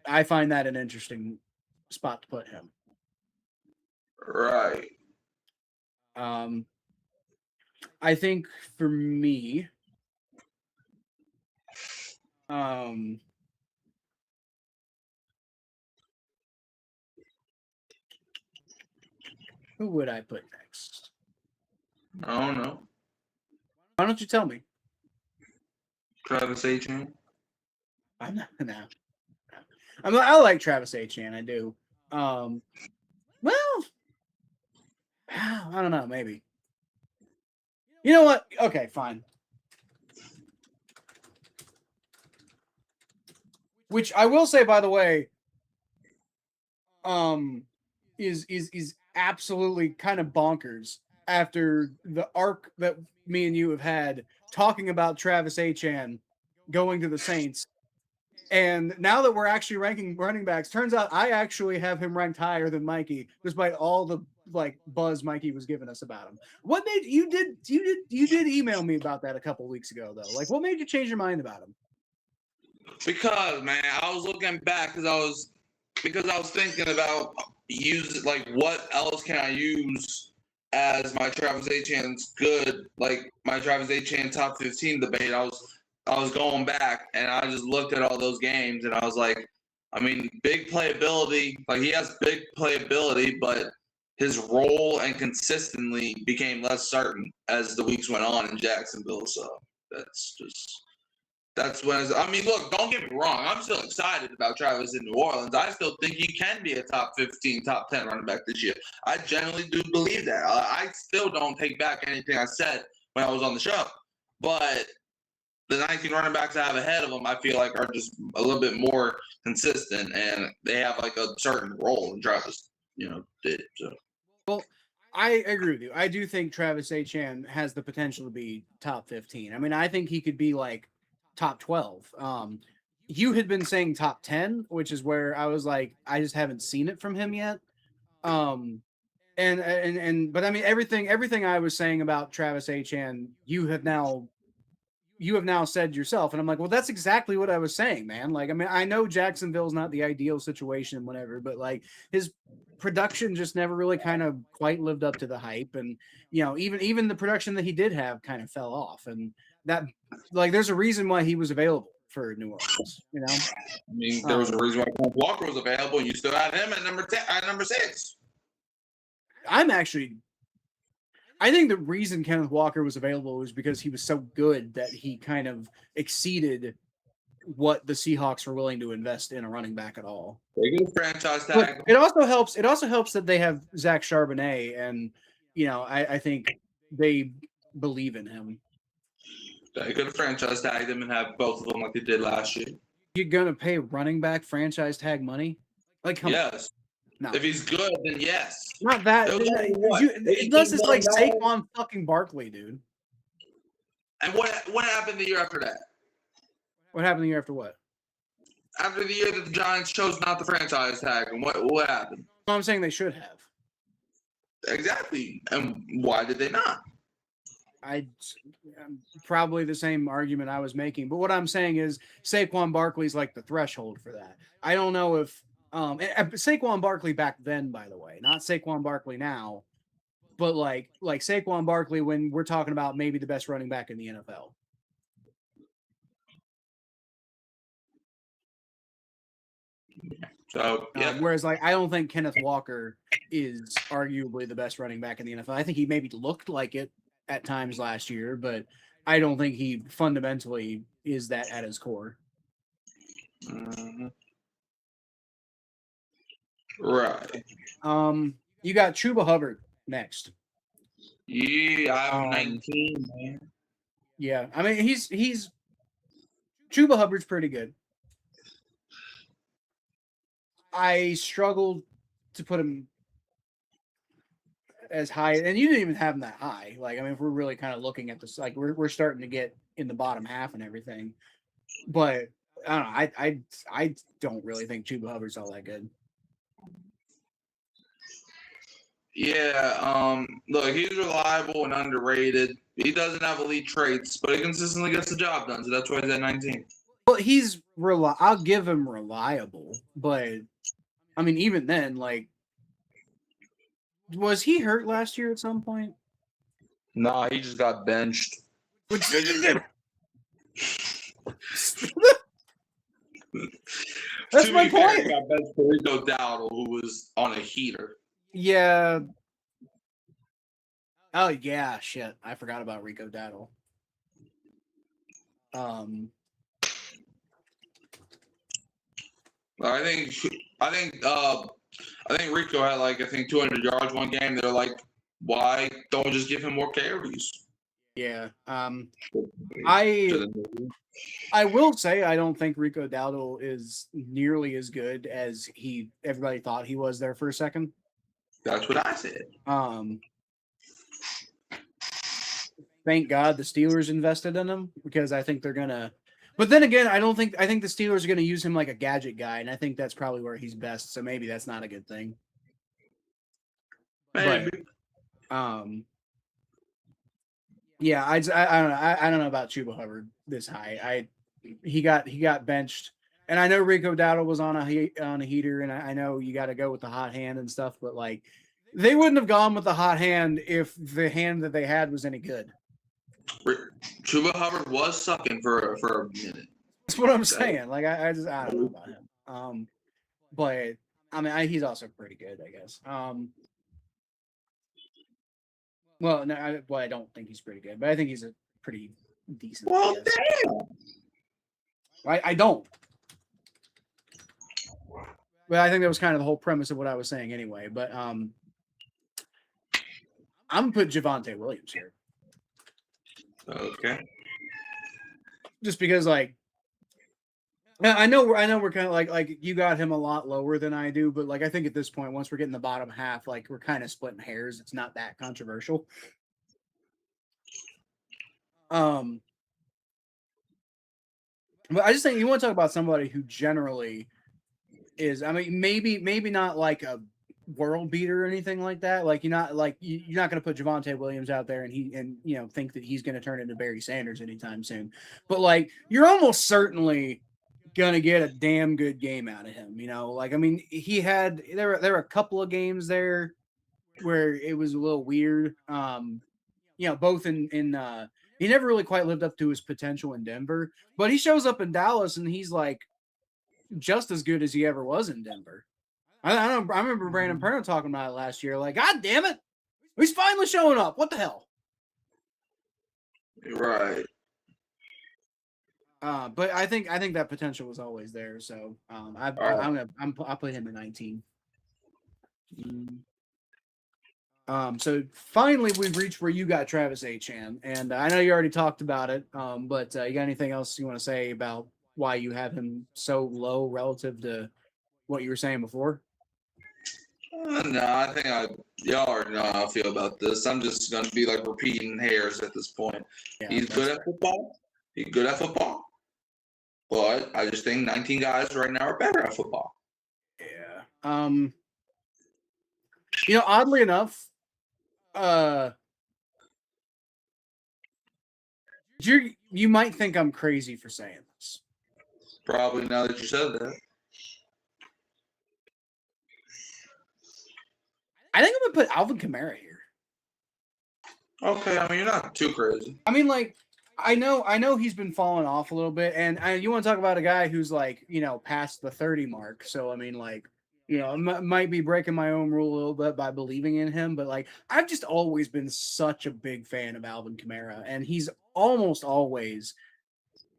I find that an interesting spot to put him. Right. I think for me, who would I put next? I don't know. Why don't you tell me? Travis Etienne. I'm not now. I like Travis Etienne. I do. Well, I don't know. Maybe. You know what? Okay, fine. Which I will say, by the way, is absolutely kind of bonkers after the arc that me and you have had talking about Travis Etienne going to the Saints. And now that we're actually ranking running backs, turns out I actually have him ranked higher than Mikey, despite all the like buzz Mikey was giving us about him. What made you did email me about that a couple of weeks ago though? Like, what made you change your mind about him? Because, man, I was looking back because I was thinking about what else can I use as my Travis Etienne's good, like my Travis Etienne top 15 debate. I was going back and I just looked at all those games and I was like, I mean, big playability, like he has big playability, but his role and consistently became less certain as the weeks went on in Jacksonville. So that's that's when I mean, look, don't get me wrong. I'm still excited about Travis in New Orleans. I still think he can be a top 15, top 10 running back this year. I genuinely do believe that. I still don't take back anything I said when I was on the show. But the 19 running backs I have ahead of them, I feel like are just a little bit more consistent, and they have like a certain role. And Travis, did so. Well, I agree with you. I do think Travis Etienne has the potential to be top 15. I mean, I think he could be like top 12. You had been saying top 10, which is where I was like, I just haven't seen it from him yet. But I mean, everything I was saying about Travis Etienne, you have now said yourself, and I'm like, well, that's exactly what I was saying, man. Like, I mean, I know Jacksonville's not the ideal situation, whatever, but like his production just never really kind of quite lived up to the hype, and even the production that he did have kind of fell off, and that like there's a reason why he was available for New Orleans. I mean, there was a reason why Kenneth Walker was available, and you still had him at number 10, at number 6. I think the reason Kenneth Walker was available was because he was so good that he kind of exceeded what the Seahawks were willing to invest in a running back at all. They get a franchise tag. But it also helps. It also helps that they have Zach Charbonnet, and I think they believe in him. They could have franchise tagged him and have both of them like they did last year. You're gonna pay running back franchise tag money? Like, come on. No. If he's good, then yes. Not that. Unless it's like Saquon fucking Barkley, dude. And what happened the year after that? What happened the year after what? After the year that the Giants chose not the franchise tag, and what happened? Well, I'm saying they should have. Exactly. And why did they not? Probably the same argument I was making. But what I'm saying is Saquon Barkley's like the threshold for that. I don't know if Saquon Barkley back then, by the way, not Saquon Barkley now, but like Saquon Barkley when we're talking about maybe the best running back in the NFL. So yeah. Whereas like I don't think Kenneth Walker is arguably the best running back in the NFL. I think he maybe looked like it at times last year, but I don't think he fundamentally is that at his core. Mm-hmm. Right. You got Chuba Hubbard next. Yeah, I'm 19, man. Yeah, I mean he's Chuba Hubbard's pretty good. I struggled to put him as high, and you didn't even have him that high. Like, I mean, if we're really kind of looking at this, like we're starting to get in the bottom half and everything. But I don't know. I don't really think Chuba Hubbard's all that good. Yeah, look, he's reliable and underrated. He doesn't have elite traits, but he consistently gets the job done, so that's why he's at 19. Well, he's I'll give him reliable, but I mean, even then, like, was he hurt last year at some point? Nah, he just got benched. That's my point. He got benched for Rico Dowdle, who was on a heater. Yeah. Oh yeah, shit. I forgot about Rico Dowdle. I think Rico had like 200 yards one game. They're like, why don't we just give him more carries? Yeah. I will say I don't think Rico Dowdle is nearly as good as everybody thought he was there for a second. That's what I said. Thank God the Steelers invested in him because I think they're gonna. But then again, I think the Steelers are gonna use him like a gadget guy, and I think that's probably where he's best. So maybe that's not a good thing. Maybe. But, yeah, I don't know. I don't know about Chuba Hubbard this high. He got benched, and I know Rico Dowdle was on a heater, and I know you got to go with the hot hand and stuff, but like they wouldn't have gone with the hot hand if the hand that they had was any good. Chuba Hubbard was sucking for a minute. That's what I'm saying. Like I don't know about him. But I mean he's also pretty good, I guess. Well, no, I don't think he's pretty good, but I think he's a pretty decent. Well, damn. I don't. But I think that was kind of the whole premise of what I was saying anyway. But I'm gonna put Javonte Williams here. Okay. Just because, like, I know we're kind of like you got him a lot lower than I do, but like I think at this point, once we're getting the bottom half, like we're kind of splitting hairs. It's not that controversial. But I just think you want to talk about somebody who generally is. I mean, maybe not like a world beater or anything like that. Like you're not going to put Javonte Williams out there and think that he's going to turn into Barry Sanders anytime soon. But like you're almost certainly gonna get a damn good game out of him. Like I mean, there were a couple of games there where it was a little weird. Both in he never really quite lived up to his potential in Denver, but he shows up in Dallas and he's like just as good as he ever was in Denver. I remember Brandon Perna talking about it last year. Like, God damn it, he's finally showing up. What the hell? Right. But I think that potential was always there. So I'll put him at 19. So finally we've reached where you got Travis Etienne, and I know you already talked about it. But you got anything else you want to say about why you have him so low relative to what you were saying before? No, I think y'all already know how I feel about this. I'm just gonna be like repeating hairs at this point. Yeah, He's good at football. But I just think 19 guys right now are better at football. Yeah. Oddly enough, you might think I'm crazy for saying this. Probably now that you said that. I think I'm gonna put Alvin Kamara here. Okay, I mean you're not too crazy. I mean, like, I know he's been falling off a little bit, and you want to talk about a guy who's like, past the 30 mark. So I mean, like, might be breaking my own rule a little bit by believing in him, but like, I've just always been such a big fan of Alvin Kamara, and he's almost always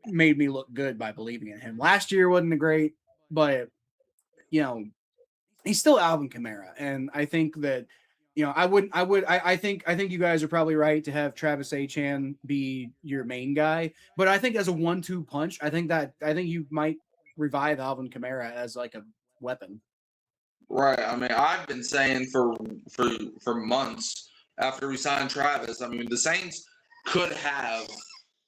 made me look good by believing in him. Last year wasn't great, but he's still Alvin Kamara, and I think that I think you guys are probably right to have Travis Etienne be your main guy, but I think as a 1-2 punch, I think you might revive Alvin Kamara as like a weapon. Right. I mean, I've been saying for months after we signed Travis. I mean, the Saints could have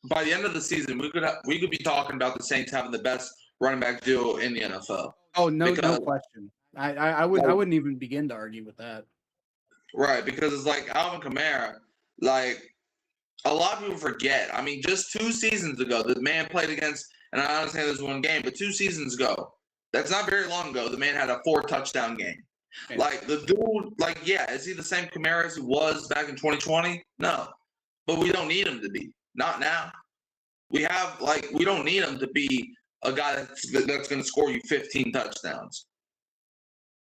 by the end of the season we could be talking about the Saints having the best running back duo in the NFL. Oh no question. I wouldn't even begin to argue with that. Right, because it's like Alvin Kamara, like a lot of people forget. I mean, just 2 seasons ago, the man played against, and I understand there's one game, but 2 seasons ago, that's not very long ago, the man had a 4-touchdown game. Okay. Like the dude, like, yeah, is he the same Kamara as he was back in 2020? No, but we don't need him to be. Not now. We don't need him to be a guy that's going to score you 15 touchdowns.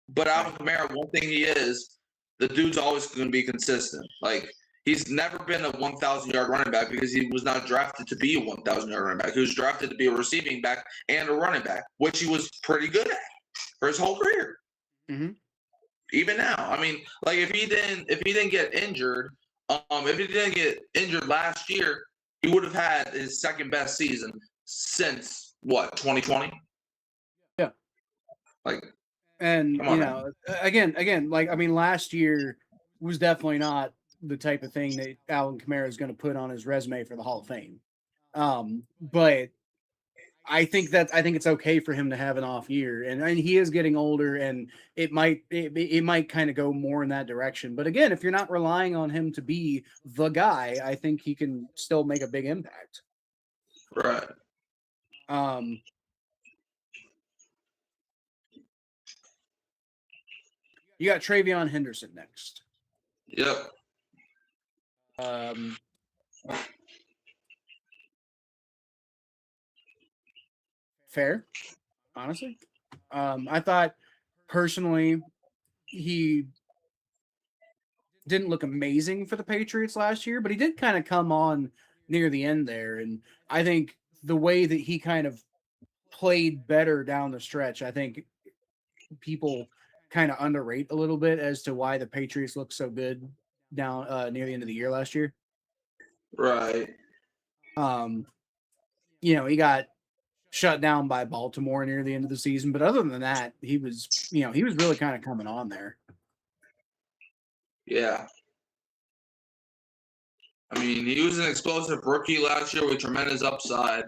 But Alvin Kamara, one thing he is, the dude's always going to be consistent. Like, he's never been a 1,000-yard running back because he was not drafted to be a 1,000-yard running back. He was drafted to be a receiving back and a running back, which he was pretty good at for his whole career. Mm-hmm. Even now, I mean, like if he didn't get injured, last year, he would have had his second best season since what 2020. Yeah, like. And again, like I mean, last year was definitely not the type of thing that Alvin Kamara is going to put on his resume for the Hall of Fame. But I think it's okay for him to have an off year, and he is getting older, and it might kind of go more in that direction. But again, if you're not relying on him to be the guy, I think he can still make a big impact. Right. You got Travion Henderson next. Yep. Fair, honestly. I thought personally he didn't look amazing for the Patriots last year, but he did kind of come on near the end there, and I think the way that he kind of played better down the stretch. I think people kind of underrate a little bit as to why the Patriots look so good down near the end of the year last year. Right. He got shut down by Baltimore near the end of the season, but other than that, he was really kind of coming on there. Yeah. I mean, he was an explosive rookie last year with tremendous upside,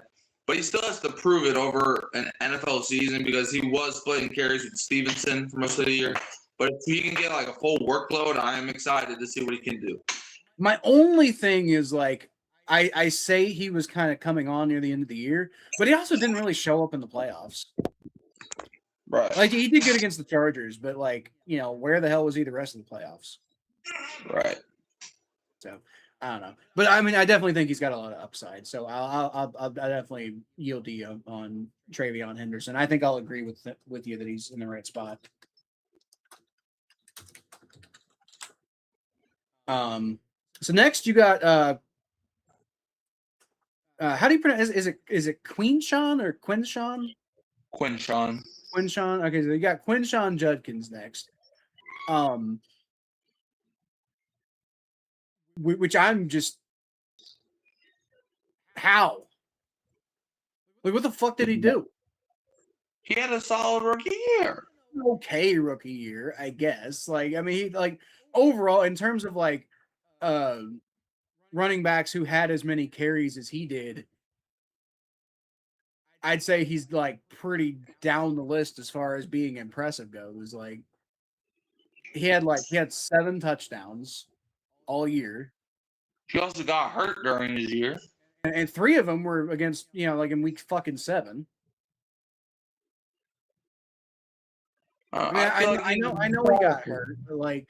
but he still has to prove it over an NFL season because he was splitting carries with Stevenson for most of the year. But if he can get like a full workload, I am excited to see what he can do. My only thing is like I say he was kind of coming on near the end of the year, but he also didn't really show up in the playoffs. Right. Like he did good against the Chargers, but like, where the hell was he the rest of the playoffs? Right. So I don't know, but I mean, I definitely think he's got a lot of upside. So I'll definitely yield to you on Travion Henderson. I think I'll agree with you that he's in the right spot. So next you got how do you pronounce? Is it Quinshon or Quinshawn? Quinshawn. Quinshawn. Okay, so you got Quinshawn Judkins next. Which I'm just how? Like, what the fuck did he do? He had a solid rookie year. Okay, rookie year, I guess. Like, I mean, he like overall in terms of like running backs who had as many carries as he did, I'd say he's like pretty down the list as far as being impressive goes. Like he had 7 touchdowns all year. He also got hurt during his year. And 3 of them were against, like in week fucking 7. I know he got hurt, but like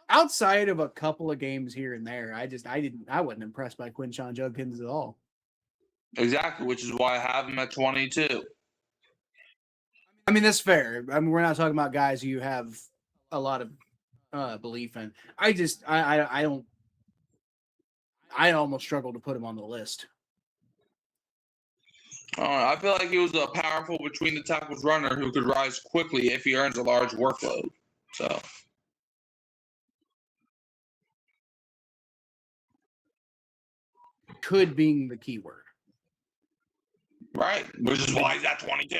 outside of a couple of games here and there, I wasn't impressed by Quinshawn Judkins at all. Exactly, which is why I have him at 22. I mean, that's fair. I mean, we're not talking about guys who you have a lot of belief in. I almost struggle to put him on the list. I feel like he was a powerful between the tackles runner who could rise quickly if he earns a large workload. So, could being the key word. Right, which is why he's at 22.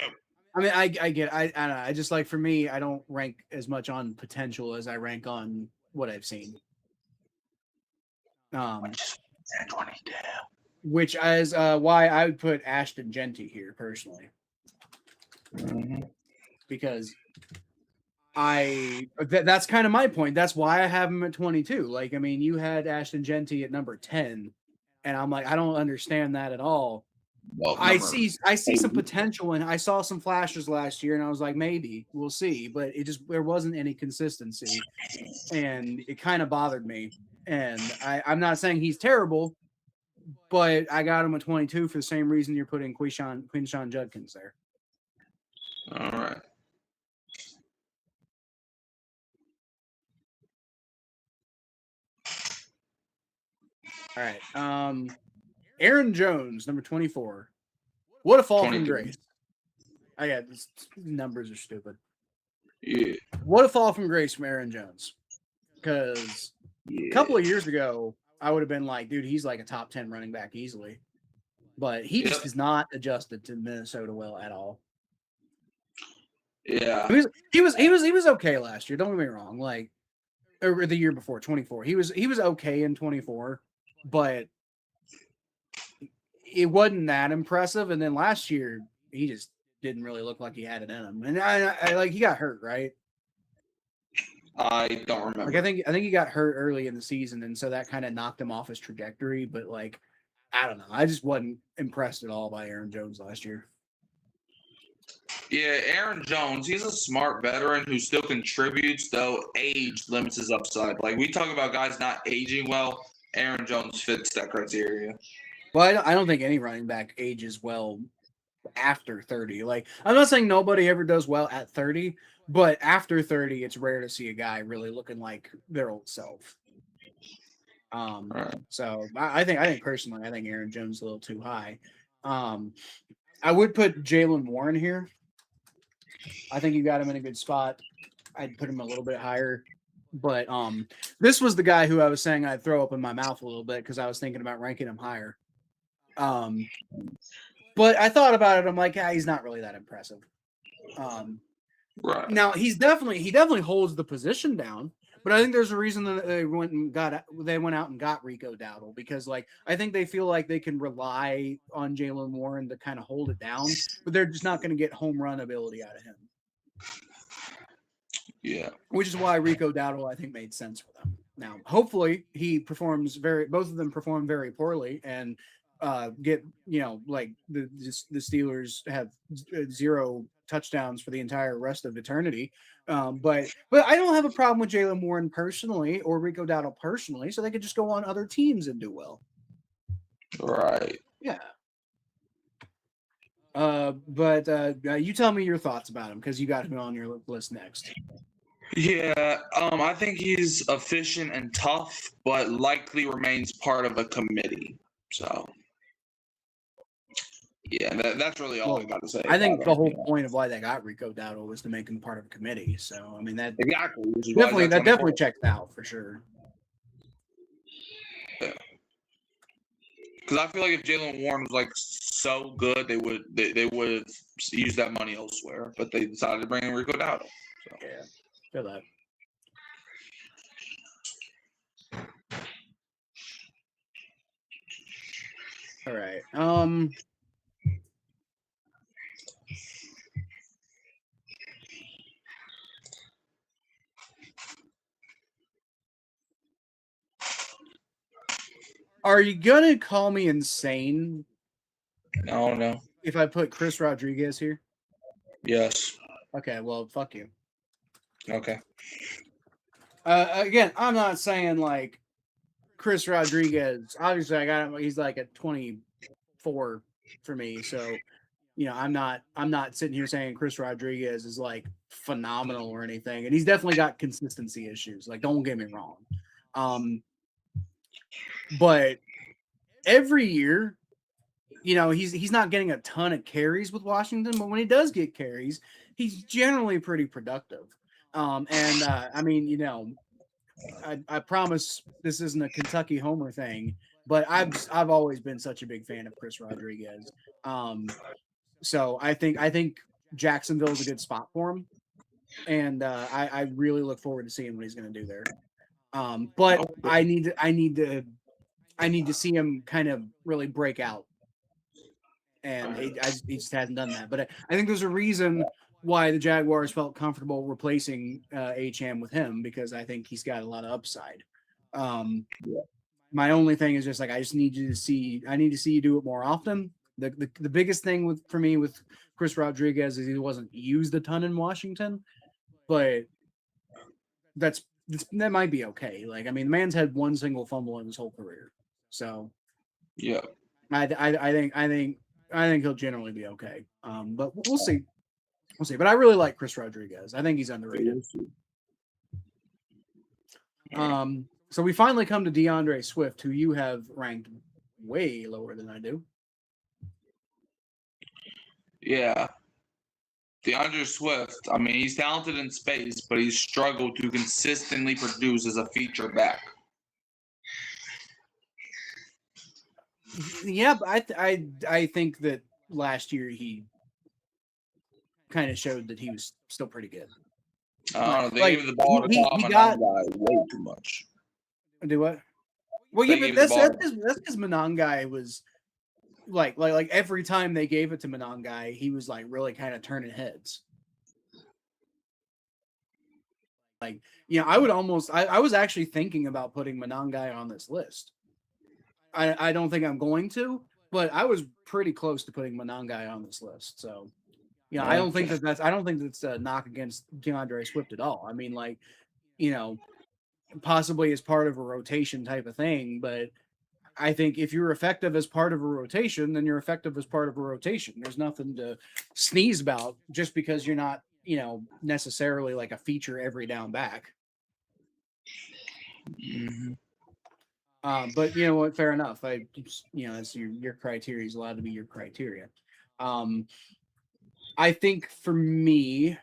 I mean, I get. I don't know. I just like for me, I don't rank as much on potential as I rank on what I've seen. At 22. Which is why I would put Ashton Genty here personally, because that's kind of my point. That's why I have him at 22. Like, I mean, you had Ashton Genty at number 10, and I'm like, I don't understand that at all. Well, I see some potential, and I saw some flashes last year, and I was like, maybe we'll see, but there wasn't any consistency, and it kind of bothered me. And I'm not saying he's terrible, but I got him at 22 for the same reason you're putting Quinshawn Judkins there. All right. All right. Aaron Jones, number 24. What a fall from grace. These numbers are stupid. Yeah. What a fall from grace from Aaron Jones. Because a couple of years ago, I would have been like, dude, he's like a top 10 running back easily. But he just has not adjusted to Minnesota well at all. Yeah. He was okay last year. Don't get me wrong. Like, or the year before, 24. He was okay in 24, but it wasn't that impressive. And then last year, he just didn't really look like he had it in him. And I like he got hurt, right? I don't remember. Like I think he got hurt early in the season, and so that kind of knocked him off his trajectory. But like, I don't know. I just wasn't impressed at all by Aaron Jones last year. Yeah, Aaron Jones, he's a smart veteran who still contributes, though age limits his upside. Like, we talk about guys not aging well. Aaron Jones fits that criteria. Well, I don't think any running back ages well after 30. Like, I'm not saying nobody ever does well at 30, but after 30, it's rare to see a guy really looking like their old self. Right. So I think personally, I think Aaron Jones is a little too high. I would put Jalen Warren here. I think you got him in a good spot. I'd put him a little bit higher. But this was the guy who I was saying I'd throw up in my mouth a little bit because I was thinking about ranking him higher. But I thought about it. I'm like, he's not really that impressive. Right. Now he definitely holds the position down. But I think there's a reason that they went out and got Rico Dowdle because like I think they feel like they can rely on Jalen Warren to kind of hold it down, but they're just not going to get home run ability out of him. Yeah. Which is why Rico Dowdle I think made sense for them. Now, hopefully both of them perform very poorly and get, like the Steelers have 0 touchdowns for the entire rest of eternity. But I don't have a problem with Jalen Warren personally or Rico Dowdle personally, so they could just go on other teams and do well. Right. Yeah. But you tell me your thoughts about him because you got him on your list next. Yeah, I think he's efficient and tough, but likely remains part of a committee. So, yeah, that's really all I got to say. I think the whole point of why they got Rico Dowdle was to make him part of a committee. So, I mean, that exactly definitely checks out for sure. Yeah. Because I feel like if Jalen Warren was like so good, they would have used that money elsewhere. But they decided to bring in Rico Dowdle. So. Yeah, feel that. All right. Are you gonna call me insane? No. If I put Chris Rodriguez here? Yes. Okay, well, fuck you. Okay. Again, I'm not saying like Chris Rodriguez. Obviously, I got him. He's like a 24 for me. So, I'm not sitting here saying Chris Rodriguez is like phenomenal or anything. And he's definitely got consistency issues. Like, don't get me wrong. But every year, he's not getting a ton of carries with Washington, but when he does get carries, he's generally pretty productive. I mean, I promise this isn't a Kentucky homer thing, but I've always been such a big fan of Chris Rodriguez. So I think Jacksonville's a good spot for him, and I really look forward to seeing what he's going to do there. But I need to see him kind of really break out, and he just hasn't done that. But I think there's a reason why the Jaguars felt comfortable replacing Acham with him because I think he's got a lot of upside. My only thing is just like I need to see you do it more often. The biggest thing for me with Chris Rodriguez is he wasn't used a ton in Washington, but that might be okay. Like I mean, the man's had one single fumble in his whole career, so yeah, I think he'll generally be okay. But we'll see. We'll see. But I really like Chris Rodriguez. I think he's underrated. So we finally come to DeAndre Swift, who you have ranked way lower than I do. Yeah. DeAndre Swift, I mean, he's talented in space, but he's struggled to consistently produce as a feature back. Yeah, but I think that last year he kind of showed that he was still pretty good. I don't know. They gave the ball to Tom guy way too much. Do what? Well, yeah, but that's because Monangai was like every time they gave it to Monangai, he was like really kind of turning heads. Like, I would almost I was actually thinking about putting Monangai on this list. I don't think I'm going to, but I was pretty close to putting Monangai on this list. So, I don't think that's a knock against DeAndre Swift at all. I mean, like, possibly as part of a rotation type of thing, but I think if you're effective as part of a rotation, then you're effective as part of a rotation. There's nothing to sneeze about just because you're not, necessarily like a feature every down back. Mm-hmm. But you know what? Fair enough. That's your criteria is allowed to be your criteria. I think for me,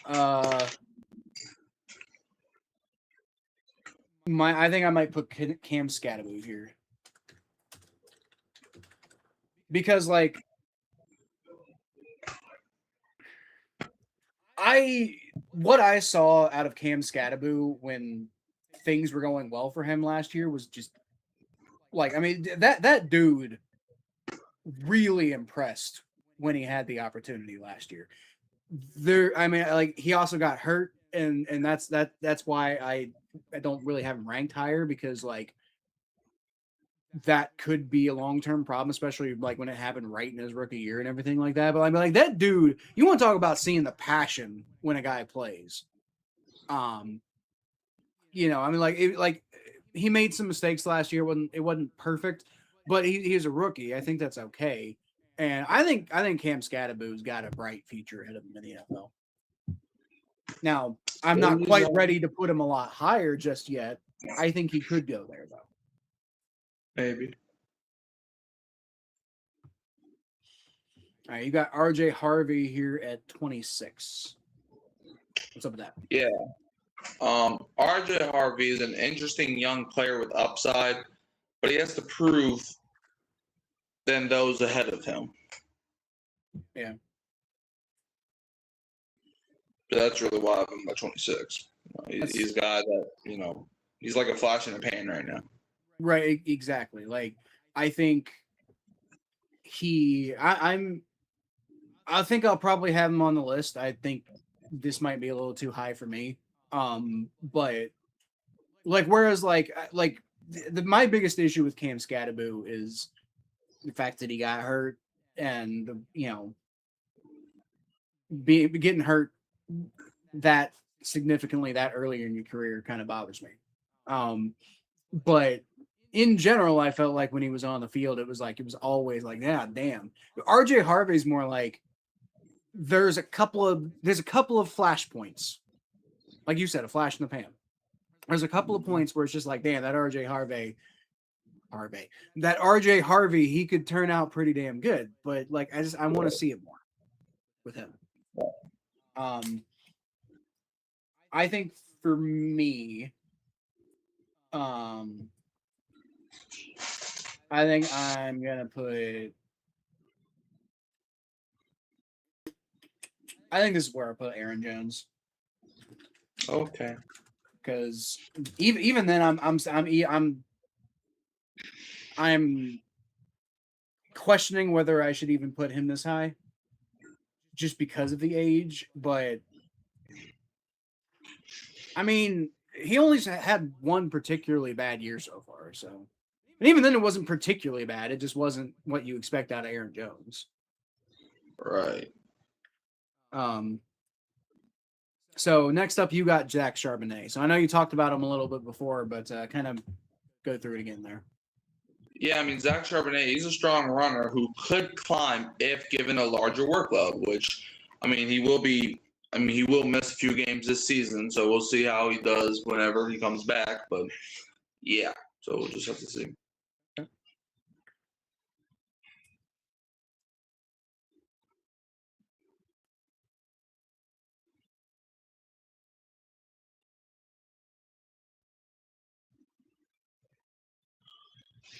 I think I might put Cam Scatterbo here because like what I saw out of Cam Scatterbo when things were going well for him last year was just like, I mean, that dude really impressed when he had the opportunity last year. I mean, like he also got hurt, and that's why I don't really have him ranked higher, because like that could be a long-term problem, especially like when it happened right in his rookie year and everything like that. But I mean, like that dude, you want to talk about seeing the passion when a guy plays. You know, I mean, like he made some mistakes last year. It wasn't perfect, but he's a rookie. I think that's okay. And I think Cam Scatterbo's got a bright future ahead of him in the NFL. Now, I'm not quite ready to put him a lot higher just yet. I think he could go there, though. Maybe. All right, you got RJ Harvey here at 26. What's up with that? Yeah. RJ Harvey is an interesting young player with upside, but he has to prove than those ahead of him. Yeah. That's really why I have him at 26. He's a guy that, he's like a flash in the pan right now. Right, exactly. Like, I think I think I'll probably have him on the list. I think this might be a little too high for me. But like, whereas like my biggest issue with Cam Scatterbo is the fact that he got hurt, and getting hurt that significantly that earlier in your career kind of bothers me. But in general, I felt like when he was on the field, it was always like, yeah, damn. RJ Harvey's more like there's a couple of flashpoints. Like you said, a flash in the pan. There's a couple of points where it's just like, damn, that RJ Harvey, he could turn out pretty damn good. But like, I want to see it more with him. I think for me, I think I'm gonna put. I think this is where I put Aaron Jones. Okay. Because even then, I'm questioning whether I should even put him this high, just because of the age. But I mean, he only had one particularly bad year so far. So, and even then, it wasn't particularly bad. It just wasn't what you expect out of Aaron Jones. Right. So next up, you got Zach Charbonnet. So I know you talked about him a little bit before, but kind of go through it again there. Yeah, I mean, Zach Charbonnet, he's a strong runner who could climb if given a larger workload, which, I mean, he will miss a few games this season, so we'll see how he does whenever he comes back. But, yeah, so we'll just have to see.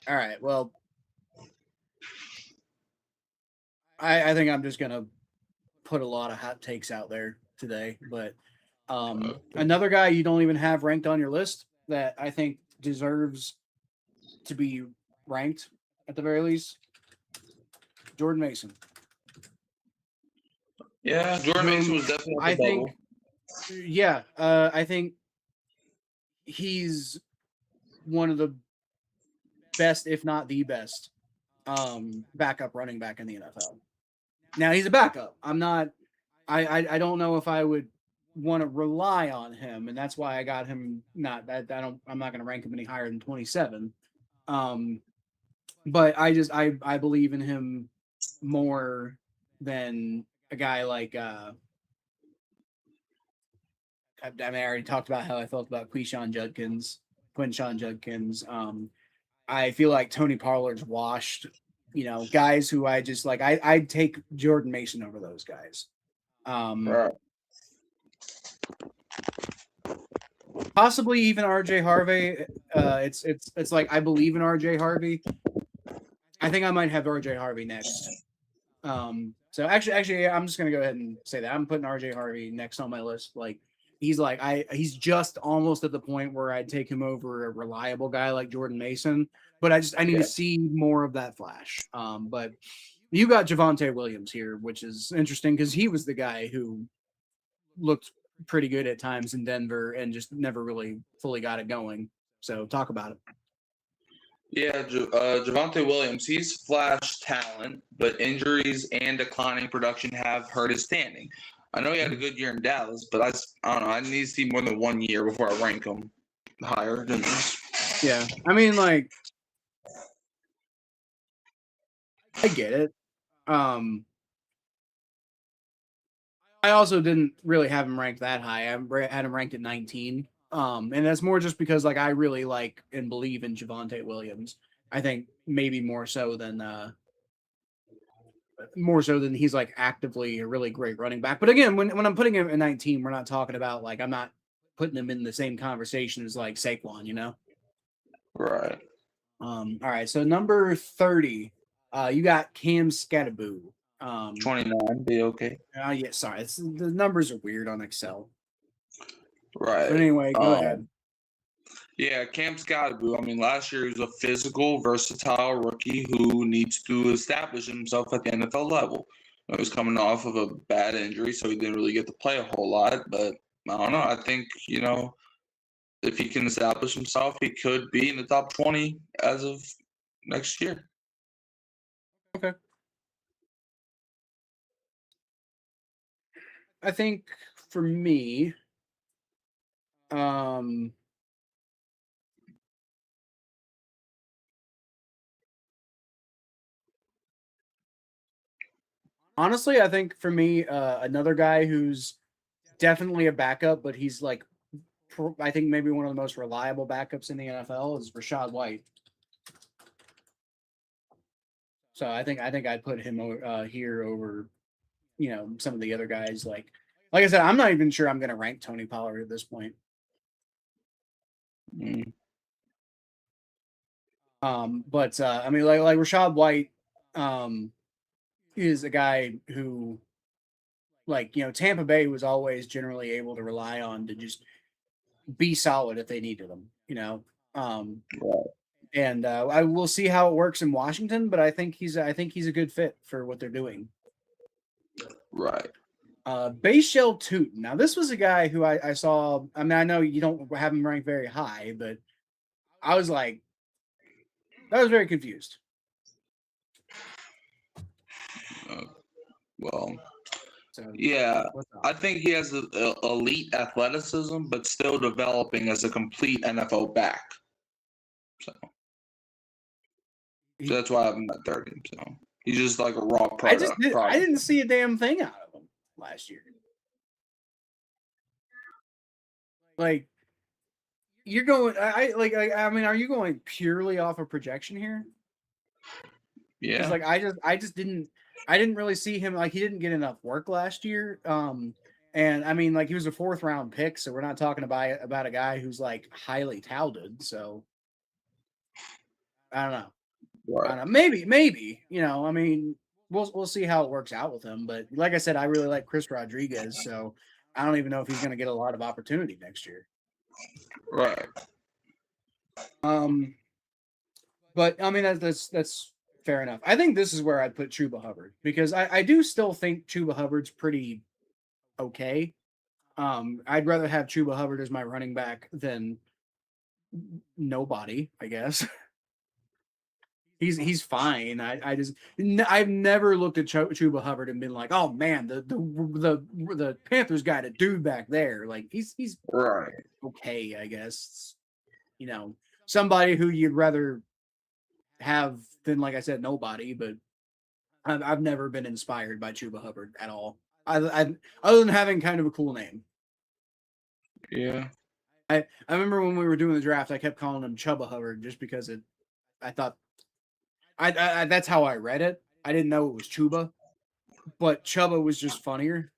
All right, well, I think I'm just going to put a lot of hot takes out there today, but another guy you don't even have ranked on your list that I think deserves to be ranked at the very least, Jordan Mason. Yeah, Jordan Mason was definitely I think, yeah, I think he's one of the best, if not the best, backup running back in the NFL. Now he's a backup. I don't know if I would want to rely on him, and that's why I got him. I'm not going to rank him any higher than 27. But I believe in him more than a guy like I already talked about how I felt about Quinshon Judkins. I feel like Tony Pollard's washed guys who I just like. I'd take Jordan Mason over those guys. Right. Possibly even RJ Harvey. It's like I believe in RJ Harvey. I think I might have RJ Harvey next. So actually, I'm just gonna go ahead and say that I'm putting RJ Harvey next on my list. Like he's just almost at the point where I'd take him over a reliable guy like Jordan Mason, but I need to see more of that flash. But you got Javonte Williams here, which is interesting because he was the guy who looked pretty good at times in Denver and just never really fully got it going. So talk about it. Yeah, Javonte Williams, he's flash talent, but injuries and declining production have hurt his standing. I know he had a good year in Dallas, but I don't know. I need to see more than 1 year before I rank him higher than this. Yeah, I mean, like, I get it. I also didn't really have him ranked that high. I had him ranked at 19. And that's more just because like I really like and believe in Javonte Williams. I think maybe more so than he's like actively a really great running back. But again, when I'm putting him at 19, we're not talking about like I'm not putting him in the same conversation as like Saquon, you know? Right. All right. So number 30, you got Cam Skattebo. 29, be okay. Yeah, sorry. The numbers are weird on Excel. Right. But anyway, go ahead. Yeah, Cam Skattebo. I mean, last year he was a physical, versatile rookie who needs to establish himself at the NFL level. He was coming off of a bad injury, so he didn't really get to play a whole lot. But I don't know. I think, if he can establish himself, he could be in the top 20 as of next year. Okay. I think for me, honestly, I think for me, another guy who's definitely a backup, but he's like, I think maybe one of the most reliable backups in the NFL is Rachaad White. So I think I'd put him here over, some of the other guys. Like I said, I'm not even sure I'm going to rank Tony Pollard at this point. But I mean, like Rachaad White, is a guy who, like, Tampa Bay was always generally able to rely on to just be solid if they needed them, and I will see how it works in Washington, but I think he's a good fit for what they're doing. Right. Bashel Tootin. Now, this was a guy who I saw. I mean, I know you don't have him ranked very high, but I was like, I was very confused. Yeah, I think he has elite athleticism, but still developing as a complete NFL back. So that's why I'm at 30. So he's just like a raw product. I didn't see a damn thing out of him last year. Like, you're going. I mean, are you going purely off of projection here? Yeah. Like I didn't really see him. Like, he didn't get enough work last year. And I mean, like, he was a 4th round pick, so we're not talking about a guy who's like highly touted. So I don't know. Right. I don't know. Maybe, I mean, we'll see how it works out with him. But like I said, I really like Chris Rodriguez, so I don't even know if he's going to get a lot of opportunity next year. Right. But I mean, that's fair enough. I think this is where I'd put Chuba Hubbard, because I do still think Chuba Hubbard's pretty okay. I'd rather have Chuba Hubbard as my running back than nobody, I guess. He's fine. I've never looked at Chuba Hubbard and been like, oh man, the Panthers got a dude back there. Like, he's right. Okay, I guess. Somebody who you'd rather have than, like I said, nobody. But I've never been inspired by Chuba Hubbard at all. I other than having kind of a cool name. Yeah. I remember when we were doing the draft, I kept calling him Chubba Hubbard just because I thought I that's how I read it. I didn't know it was Chuba, but Chuba was just funnier.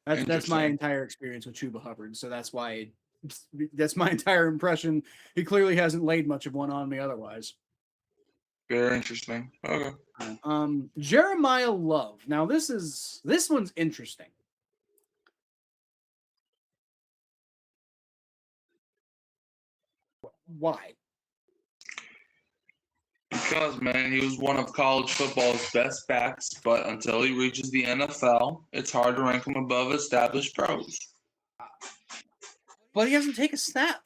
That's my entire experience with Chuba Hubbard. So that's why that's my entire impression. He clearly hasn't laid much of one on me otherwise. Very interesting. Okay. Jeremiah Love. Now this one's interesting. Why? Because, man, he was one of college football's best backs, but until he reaches the NFL, it's hard to rank him above established pros. But he doesn't take a snap.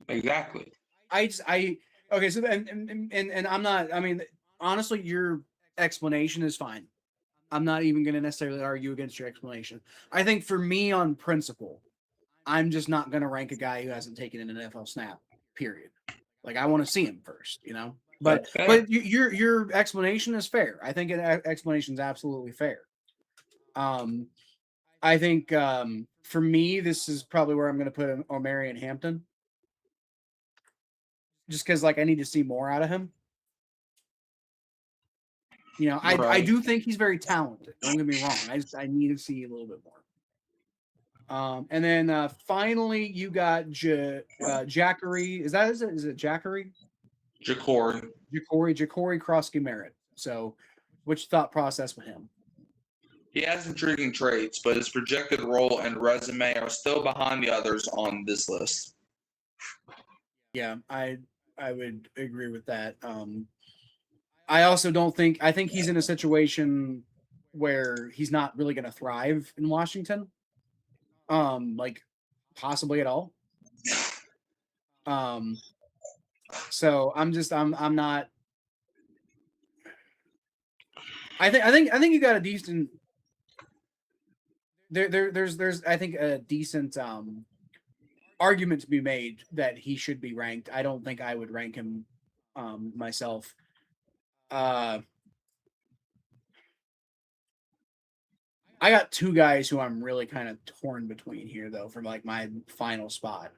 Exactly. Okay, so and I'm not, I mean, honestly, your explanation is fine. I'm not even going to necessarily argue against your explanation. I think for me, on principle, I'm just not going to rank a guy who hasn't taken an NFL snap, period. Like, I want to see him first, you know? But your explanation is fair. I think an explanation is absolutely fair. I think for me, this is probably where I'm going to put Omarion Hampton. Just because, like, I need to see more out of him. You know, I do think he's very talented. Don't get me wrong. I need to see a little bit more. And then finally, you got Jackery. Is it Jackery? Ja'Cory Krosky Merritt. So, which thought process with him? He has intriguing traits, but his projected role and resume are still behind the others on this list. Yeah, I would agree with that. I also don't think I think he's in a situation where he's not really going to thrive in Washington. Like possibly at all. So I'm not. I think you got a decent. There's I think a decent argument to be made that he should be ranked. I don't think I would rank him myself. I got two guys who I'm really kind of torn between here, though, for like my final spot.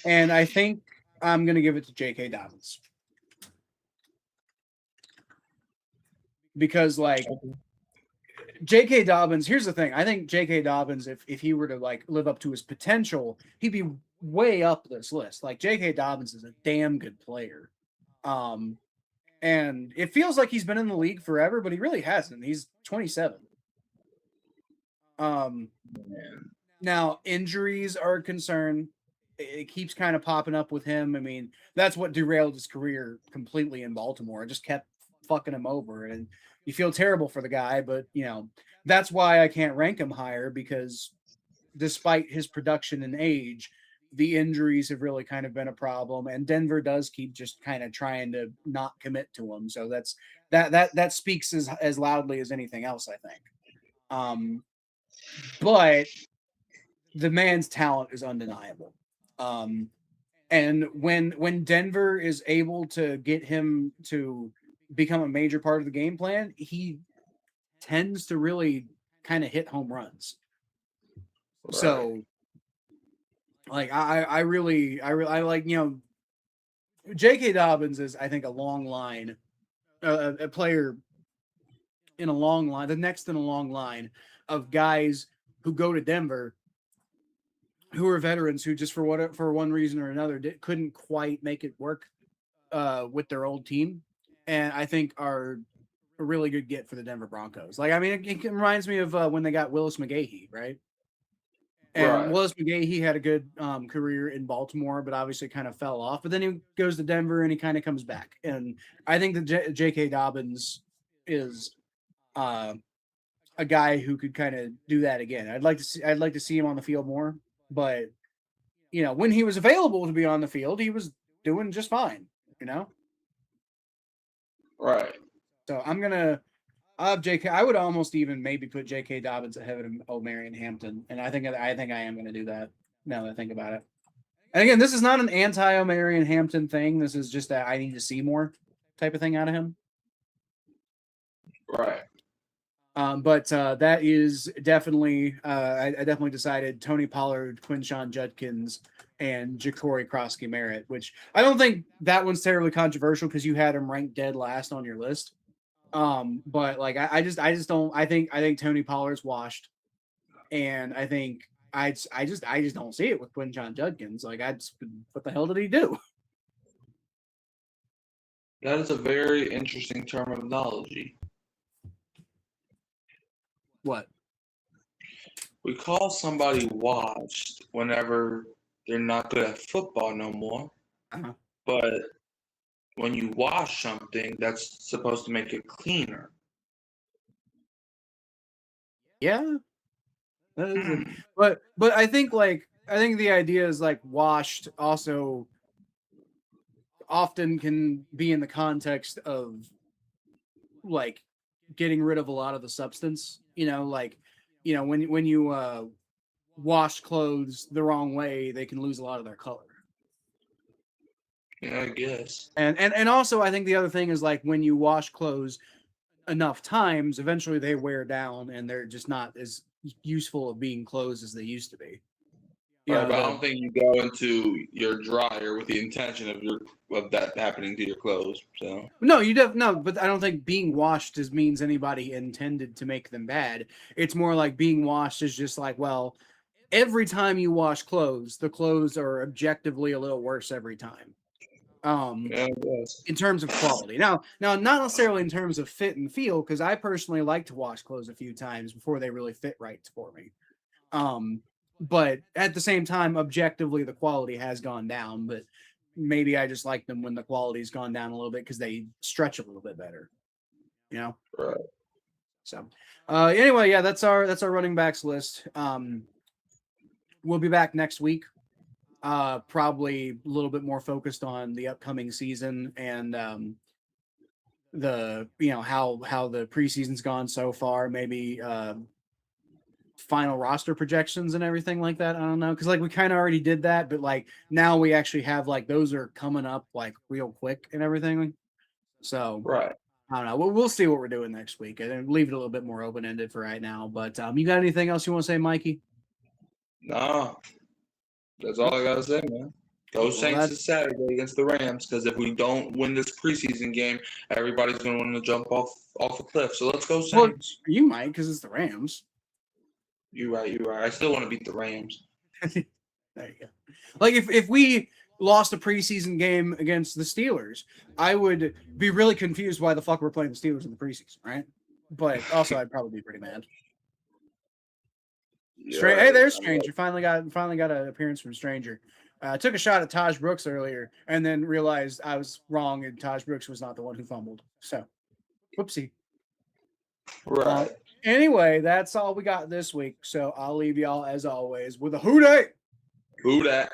And I think I'm going to give it to J.K. Dobbins. Because, like, J.K. Dobbins, here's the thing. I think J.K. Dobbins, if he were to, like, live up to his potential, he'd be way up this list. Like, J.K. Dobbins is a damn good player. And it feels like he's been in the league forever, but he really hasn't. He's 27. Now, injuries are a concern. It keeps kind of popping up with him. I mean, that's what derailed his career completely in Baltimore. It just kept fucking him over. And you feel terrible for the guy, but, you know, that's why I can't rank him higher, because despite his production and age, the injuries have really kind of been a problem, and Denver does keep just kind of trying to not commit to him. So that speaks as loudly as anything else, I think. But the man's talent is undeniable. And when Denver is able to get him to become a major part of the game plan, he tends to really kind of hit home runs. Right. So, like, I really like, you know, J.K. Dobbins is, I think, a long line, a player in a long line, the next in a long line of guys who go to Denver, who are veterans who just for one reason or another couldn't quite make it work with their old team, and I think are a really good get for the Denver Broncos. Like, I mean, it reminds me of when they got Willis McGahee, right? And right. Willis McGahee had a good career in Baltimore, but obviously kind of fell off. But then he goes to Denver and he kind of comes back. And I think that J.K. Dobbins is a guy who could kind of do that again. I'd like to see him on the field more. But, you know, when he was available to be on the field, he was doing just fine, you know? Right. So I'm going to JK. I would almost even maybe put J.K. Dobbins ahead of Omarion Hampton. And I think I am going to do that now that I think about it. And again, this is not an anti-Omarion Hampton thing. This is just that I need to see more type of thing out of him. Right. But that is definitely, I definitely decided Tony Pollard, Quinshon Judkins, and Ja'Cory Krosky-Merritt, which I don't think that one's terribly controversial because you had him ranked dead last on your list. But like I just don't. I think Tony Pollard's washed, and I think I just don't see it with Quinshon Judkins. Like what the hell did he do? That is a very interesting terminology. What? We call somebody washed whenever they're not good at football no more. Uh-huh. But when you wash something, that's supposed to make it cleaner. Yeah. But I think the idea is like washed also often can be in the context of like getting rid of a lot of the substance, when you wash clothes the wrong way, they can lose a lot of their color. Yeah, I guess. And also I think the other thing is like when you wash clothes enough times, eventually they wear down and they're just not as useful of being clothes as they used to be. Right, but I don't think you go into your dryer with the intention of that happening to your clothes. So no, but I don't think being washed means anybody intended to make them bad. It's more like being washed is just like, well, every time you wash clothes, the clothes are objectively a little worse every time. Yeah, in terms of quality. Now, not necessarily in terms of fit and feel, because I personally like to wash clothes a few times before they really fit right for me. But at the same time, objectively, the quality has gone down. But maybe I just like them when the quality's gone down a little bit because they stretch a little bit better. Right. So, anyway, yeah, that's our running backs list. We'll be back next week. Probably a little bit more focused on the upcoming season and the how the preseason's gone so far. Maybe final roster projections and everything like that. I don't know, because like we kind of already did that, but like now we actually have like those are coming up like real quick and everything. So right. I don't know. We'll see what we're doing next week and leave it a little bit more open ended for right now. But you got anything else you want to say, Mikey? No, that's all I gotta say, man. Go Saints this Saturday against the Rams, because if we don't win this preseason game, everybody's gonna want to jump off a cliff. So let's go Saints. Well, you might, because it's the Rams. You're right. I still want to beat the Rams. There you go. Like if we lost a preseason game against the Steelers, I would be really confused why the fuck we're playing the Steelers in the preseason, right? But also I'd probably be pretty mad. Hey, there's Stranger. Finally got an appearance from Stranger. I took a shot at Taj Brooks earlier and then realized I was wrong and Taj Brooks was not the one who fumbled. So, whoopsie. Right. Anyway, that's all we got this week. So I'll leave y'all as always with a Who Dat. Who Dat.